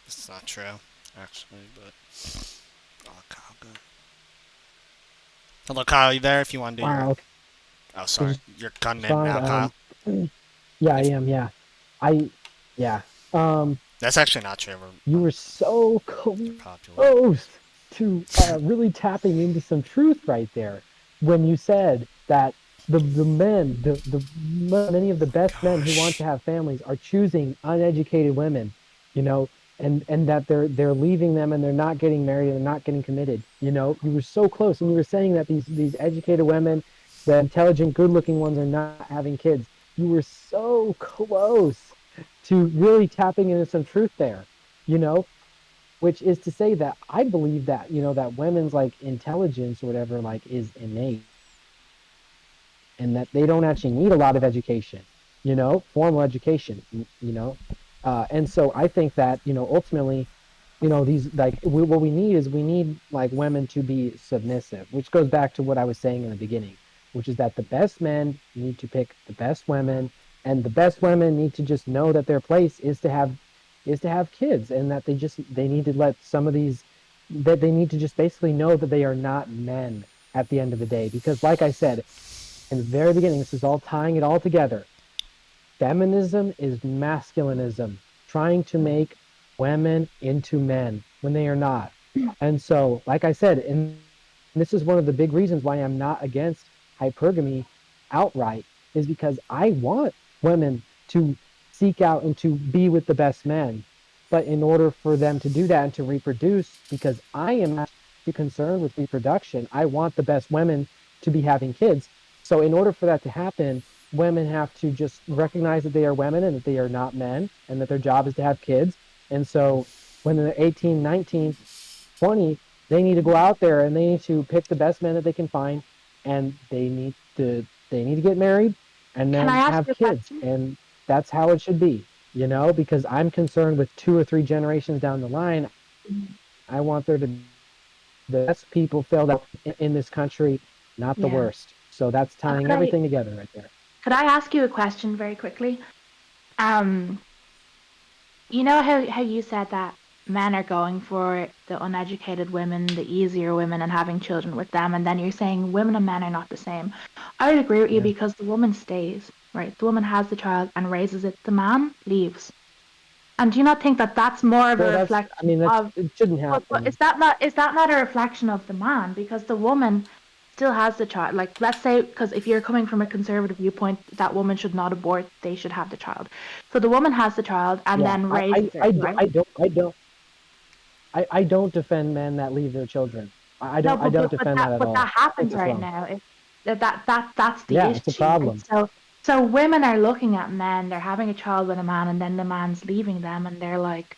It's not true, actually, but. Oh, Kyle, good. Hello, Kyle. You there? If you want to do your. Wow. Oh, sorry. You're gunman Fine, now, Kyle. Yeah, I am. Yeah, yeah. That's actually not true. You were so Popular. close to really tapping into some truth right there when you said that the many of the best men who want to have families are choosing uneducated women, and that they're leaving them and they're not getting married and they're not getting committed. You were so close, and you were saying that these educated women, the intelligent, good-looking ones, are not having kids. You were so close to really tapping into some truth there, which is to say that I believe that, that women's like intelligence or whatever, like is innate and that they don't actually need a lot of education, formal education, and so I think that, ultimately, these like what we need is we need like women to be submissive, which goes back to what I was saying in the beginning, which is that the best men need to pick the best women, and the best women need to just know that their place is to have kids, and that they need to let some of these, that they need to just basically know that they are not men at the end of the day, because like I said in the very beginning, this is all tying it all together. Feminism is masculinism, trying to make women into men when they are not. And so, like I said, and this is one of the big reasons why I'm not against hypergamy outright, is because I want women to seek out and to be with the best men. But in order for them to do that and to reproduce, because I am actually concerned with reproduction, I want the best women to be having kids. So in order for that to happen, women have to just recognize that they are women and that they are not men and that their job is to have kids. And so when they're 18, 19, 20, they need to go out there and they need to pick the best men that they can find, and they need to get married and Can I then ask have you a kids. question? And that's how it should be, because I'm concerned with 2 or 3 generations down the line. I want there to be the best people filled out in this country, not the Yeah. worst. So that's Uh, tying could I everything together right there. could I ask you a question very quickly? Um, you know how you said that men are going for the uneducated women, the easier women, and having children with them, and then you're saying women and men are not the same. I would agree with you Yeah. because the woman stays, right? The woman has the child and raises it. The man leaves. And do you not think that that's more of a Well, I reflection mean, of, it shouldn't but happen. is that not a reflection of the man? Because the woman still has the child. Like, let's say, because if you're coming from a conservative viewpoint, that woman should not abort, they should have the child. So the woman has the child and Yeah. then I, I, raises it, I, right? I don't, I don't, I don't defend men that leave their children. I No, don't, I but don't but, but defend that that at but all. that I think happens that's right wrong. now. That's the Yeah, it's a issue, right? problem. So women are looking at men, they're having a child with a man, and then the man's leaving them, and they're like,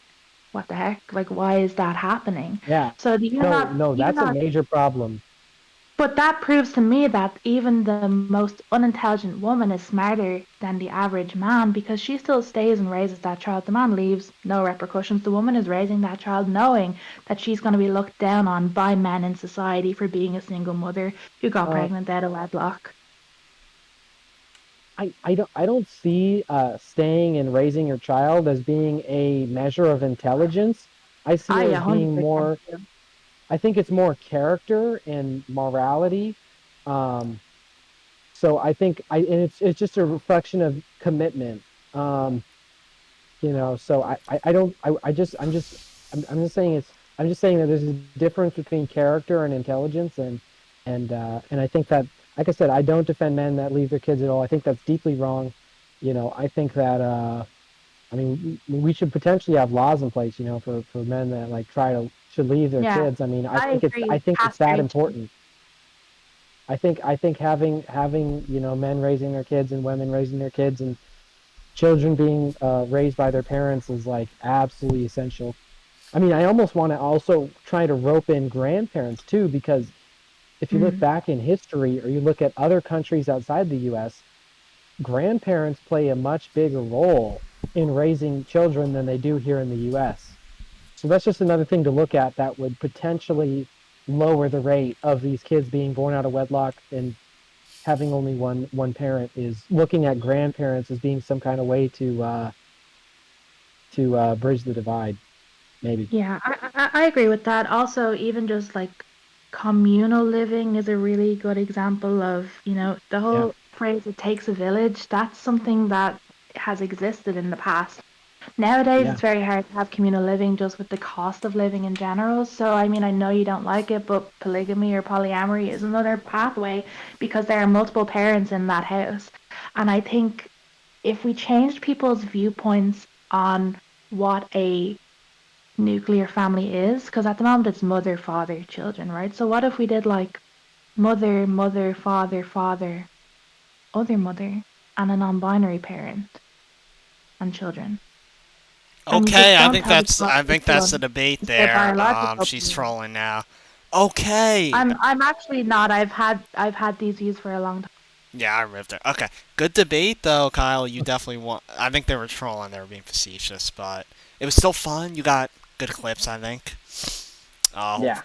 what the heck? Like, why is that happening? Yeah. So No, no, do you that's a not, major problem. but that proves to me that even the most unintelligent woman is smarter than the average man because she still stays and raises that child. The man leaves, no repercussions. The woman is raising that child knowing that she's going to be looked down on by men in society for being a single mother who got Uh, pregnant out of wedlock. I don't see staying and raising your child as being a measure of intelligence. I see I it as being 100% more. do. I think it's more character and morality. Um, so I think and it's just a reflection of commitment. Um, so I don't I just I'm just saying that there's a difference between character and intelligence, and I think that, like I said, I don't defend men that leave their kids at all. I think that's deeply wrong. I think that I mean we should potentially have laws in place, for men that like should leave their Yeah, kids. I mean, I I think it's I agree. think it's that Castration. important. I think having men raising their kids and women raising their kids and children being raised by their parents is like absolutely essential. I mean, I almost want to also try to rope in grandparents too, because if you look Mm. back in history or you look at other countries outside the US, grandparents play a much bigger role in raising children than they do here in the US. So that's just another thing to look at that would potentially lower the rate of these kids being born out of wedlock and having only one parent, is looking at grandparents as being some kind of way to bridge the divide, maybe. Yeah, I agree with that. Also, even just like communal living is a really good example of, the Yeah, whole phrase "it takes a village." That's something that has existed in the past. Nowadays, yeah. it's very hard to have communal living just with the cost of living in general. So, I mean, I know you don't like it, but polygamy or polyamory is another pathway because there are multiple parents in that house. And I think if we changed people's viewpoints on what a nuclear family is, because at the moment it's mother, father, children, right? So what if we did like mother, mother, father, father, other mother, and a non-binary parent and children, and you Okay, just I don't think tell the that's child I think to that's the love debate their there. biological She's parent. trolling now. Okay. I'm actually not. I've had these views for a long time. Yeah, I ripped it. Okay, good debate though, Kyle. You definitely want. I think they were trolling. They were being facetious, but it was still fun. You got good clips, I think. Hope. Yeah.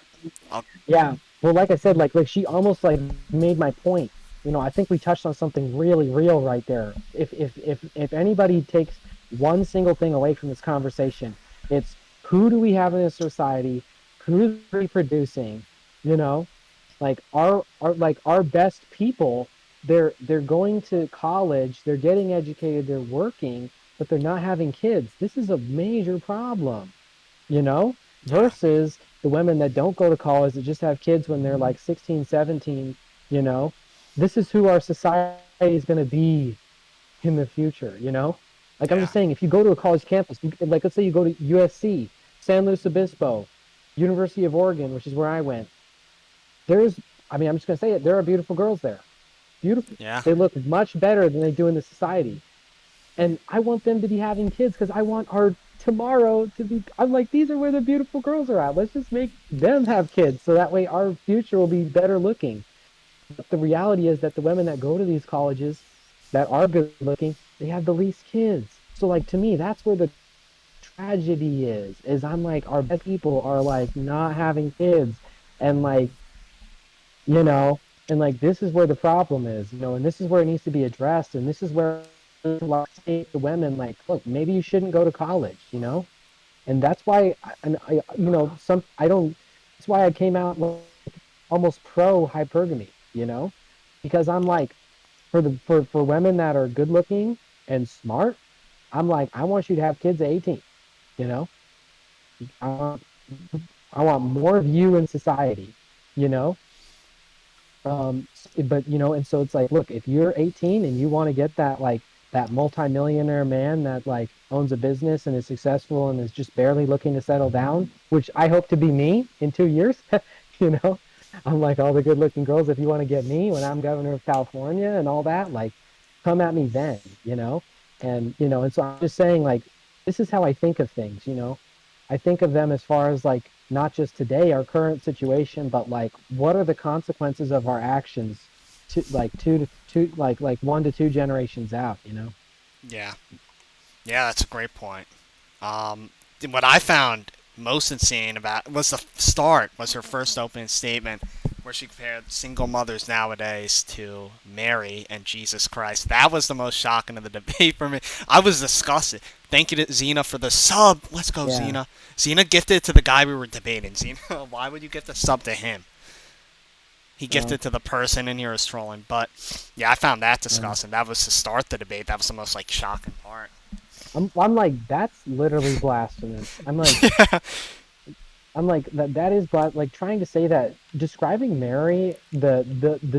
Uh, Yeah. Well, like I said, like she almost like made my point. I think we touched on something really real right there. If anybody takes one single thing away from this conversation, it's who do we have in this society? Who's reproducing? You know, like our best people, they're going to college, they're getting educated, they're working, but they're not having kids. This is a major problem, you know, yeah. versus the women that don't go to college that just have kids when they're like 16, 17, you know. This is who our society is going to be in the future, you know? Like I'm Yeah. just saying, if you go to a college campus, like let's say you go to USC, San Luis Obispo, University of Oregon, which is where I went, there's, I mean, I'm just going to say it, there are beautiful girls there. beautiful. Yeah. They look much better than they do in the society. And I want them to be having kids because I want our tomorrow to be. I'm like, these are where the beautiful girls are at. Let's just make them have kids so that way our future will be better looking. But the reality is that the women that go to these colleges that are good looking, they have the least kids. So like to me, that's where the tragedy is I'm like, our best people are like not having kids, and like, you know, and like this is where the problem is, you know, and this is where it needs to be addressed, and this is where like say to women like, look, maybe you shouldn't go to college, you know, and that's why you know, some I don't. That's why I came out like almost pro hypergamy, you know, because I'm like, for women that are good looking and smart, I'm like, I want you to have kids at 18, you know. I want, I want more of you in society, you know. But you know, and so it's like, look, if you're 18 and you want to get that like that multimillionaire man that like owns a business and is successful and is just barely looking to settle down, which I hope to be me in 2 years, you know, I'm like all the good looking girls. If you want to get me when I'm governor of California and all that, like, come at me then, you know, and you know, and so I'm just saying like, this is how I think of things, you know. I think of them as far as like not just today, our current situation, but like what are the consequences of our actions to like like 1 to 2 generations out, you know? Yeah. Yeah, that's a great point. What I found most insane about was the start was her first opening statement where she compared single mothers nowadays to Mary and Jesus Christ. That was the most shocking of the debate for me. I was disgusted. Thank you to Xena for the sub. Let's go, Yeah. Xena. Xena gifted to the guy we were debating. Xena, why would you gift a sub to him? He gifted to the person and he was trolling. But yeah, I found that disgusting. That was to start the debate. That was the most like shocking part. I'm like, that's literally blasphemous. Yeah. I'm like that is like trying to say that describing Mary, the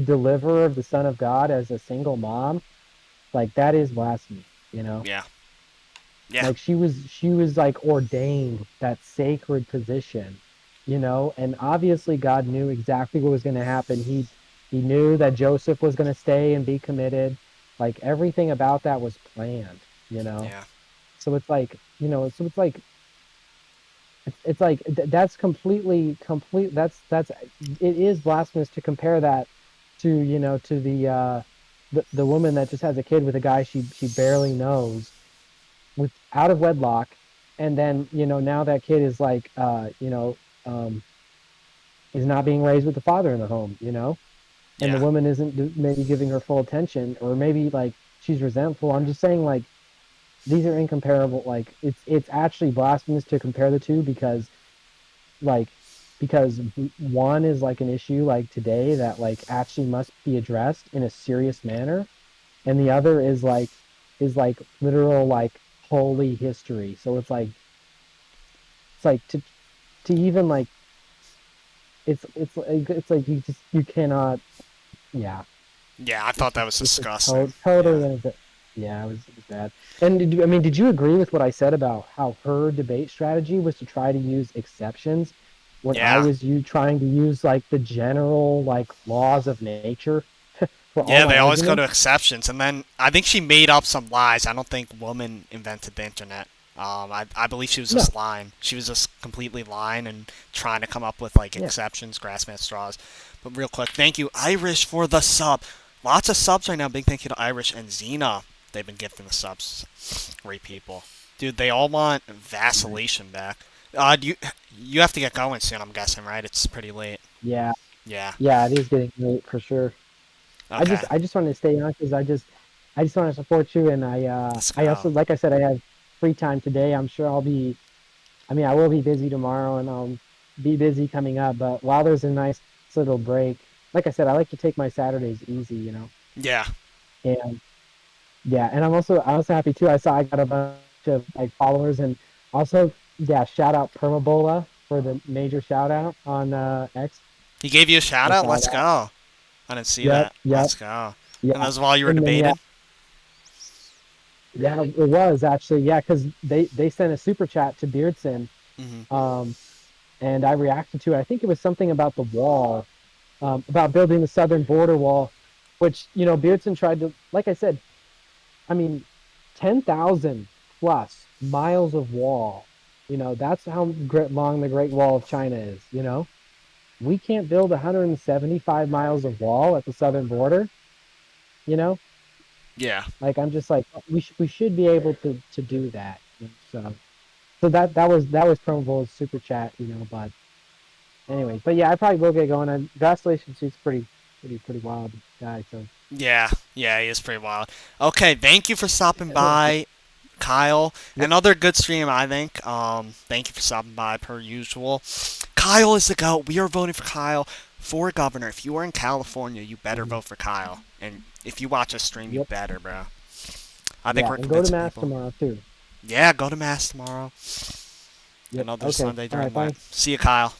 deliverer of the Son of God, as a single mom, like that is blasphemy, you know? Yeah. Yeah. Like she was like ordained that sacred position, you know, and obviously God knew exactly what was going to happen. He knew that Joseph was going to stay and be committed. Like everything about that was planned, you know. Yeah. So it's like, you know, so it's like it's like that's completely complete that's it is blasphemous to compare that to, you know, to the woman that just has a kid with a guy she barely knows, with out of wedlock, and then, you know, now that kid is like you know, um is not being raised with the father in the home, you know, and the Yeah. woman isn't maybe giving her full attention, or maybe like she's resentful. I'm just saying like these are incomparable. Like it's actually blasphemous to compare the two, because like because one is like an issue like today that like actually must be addressed in a serious manner, and the other is like literal like holy history. So it's like to even like it's like you cannot. Yeah, Yeah, I thought that was it's just disgusting. totally Yeah. yeah, it was bad. And I mean, did you agree with what I said about how her debate strategy was to try to use exceptions when I Yeah. was you trying to use like the general like laws of nature for all Yeah, my they always go to arguments? exceptions, and then I think she made up some lies. I don't think woman invented the internet. I believe she was No, just lying. She was just completely lying and trying to come up with like yeah, exceptions, grasping at straws. But real quick, thank you, Irish, for the sub. Lots of subs right now. Big thank you to Irish and Xena. They've been gifting the subs. Great people, dude. They all want vacillation back. You have to get going soon. I'm guessing, right? It's pretty late. yeah, Yeah. yeah. It is getting late for sure. Okay. I just wanted to stay on because I just want to support you, and Let's I also, go. like I said, I have free time today. I'm sure I'll be. I mean, I will be busy tomorrow, and I'll be busy coming up. But while there's a nice little break, like I said, I like to take my Saturdays easy, you know. Yeah. And yeah, and I also happy too. I got a bunch of like followers, and also yeah, shout out Permabola for the major shout out on X. He gave you a shout I out? saw Let's that. go. I didn't see Yep, that. yep, Let's go. And that yeah. was while you were And then yeah, debating? yeah, it was actually, yeah, because they sent a super chat to Beardson, Hmm. um, and I reacted to it. I think it was something about the wall, about building the southern border wall. which Beardson tried to, like I said, I mean, 10,000 plus miles of wall. That's how long the Great Wall of China is. We can't build 175 miles of wall at the southern border. You know, Yeah. like I'm just like we should be able to do that. So that was Promo's super chat. But anyways, but yeah, I probably will get going. And Vacillation Suit's pretty wild guy. So Yeah. Yeah, he is pretty wild. Okay, thank you for stopping by, Kyle. Yep. Another good stream, I think. Thank you for stopping by, per usual. Kyle is the GOAT. We are voting for Kyle for governor. If you are in California, you better vote for Kyle. And if you watch a stream, you Yep. better, bro. I think we're and go to convincing mass people. tomorrow too. Yeah, go to mass tomorrow. Yep. Another Okay. Sunday All during right. Lent. Thanks. See you, Kyle.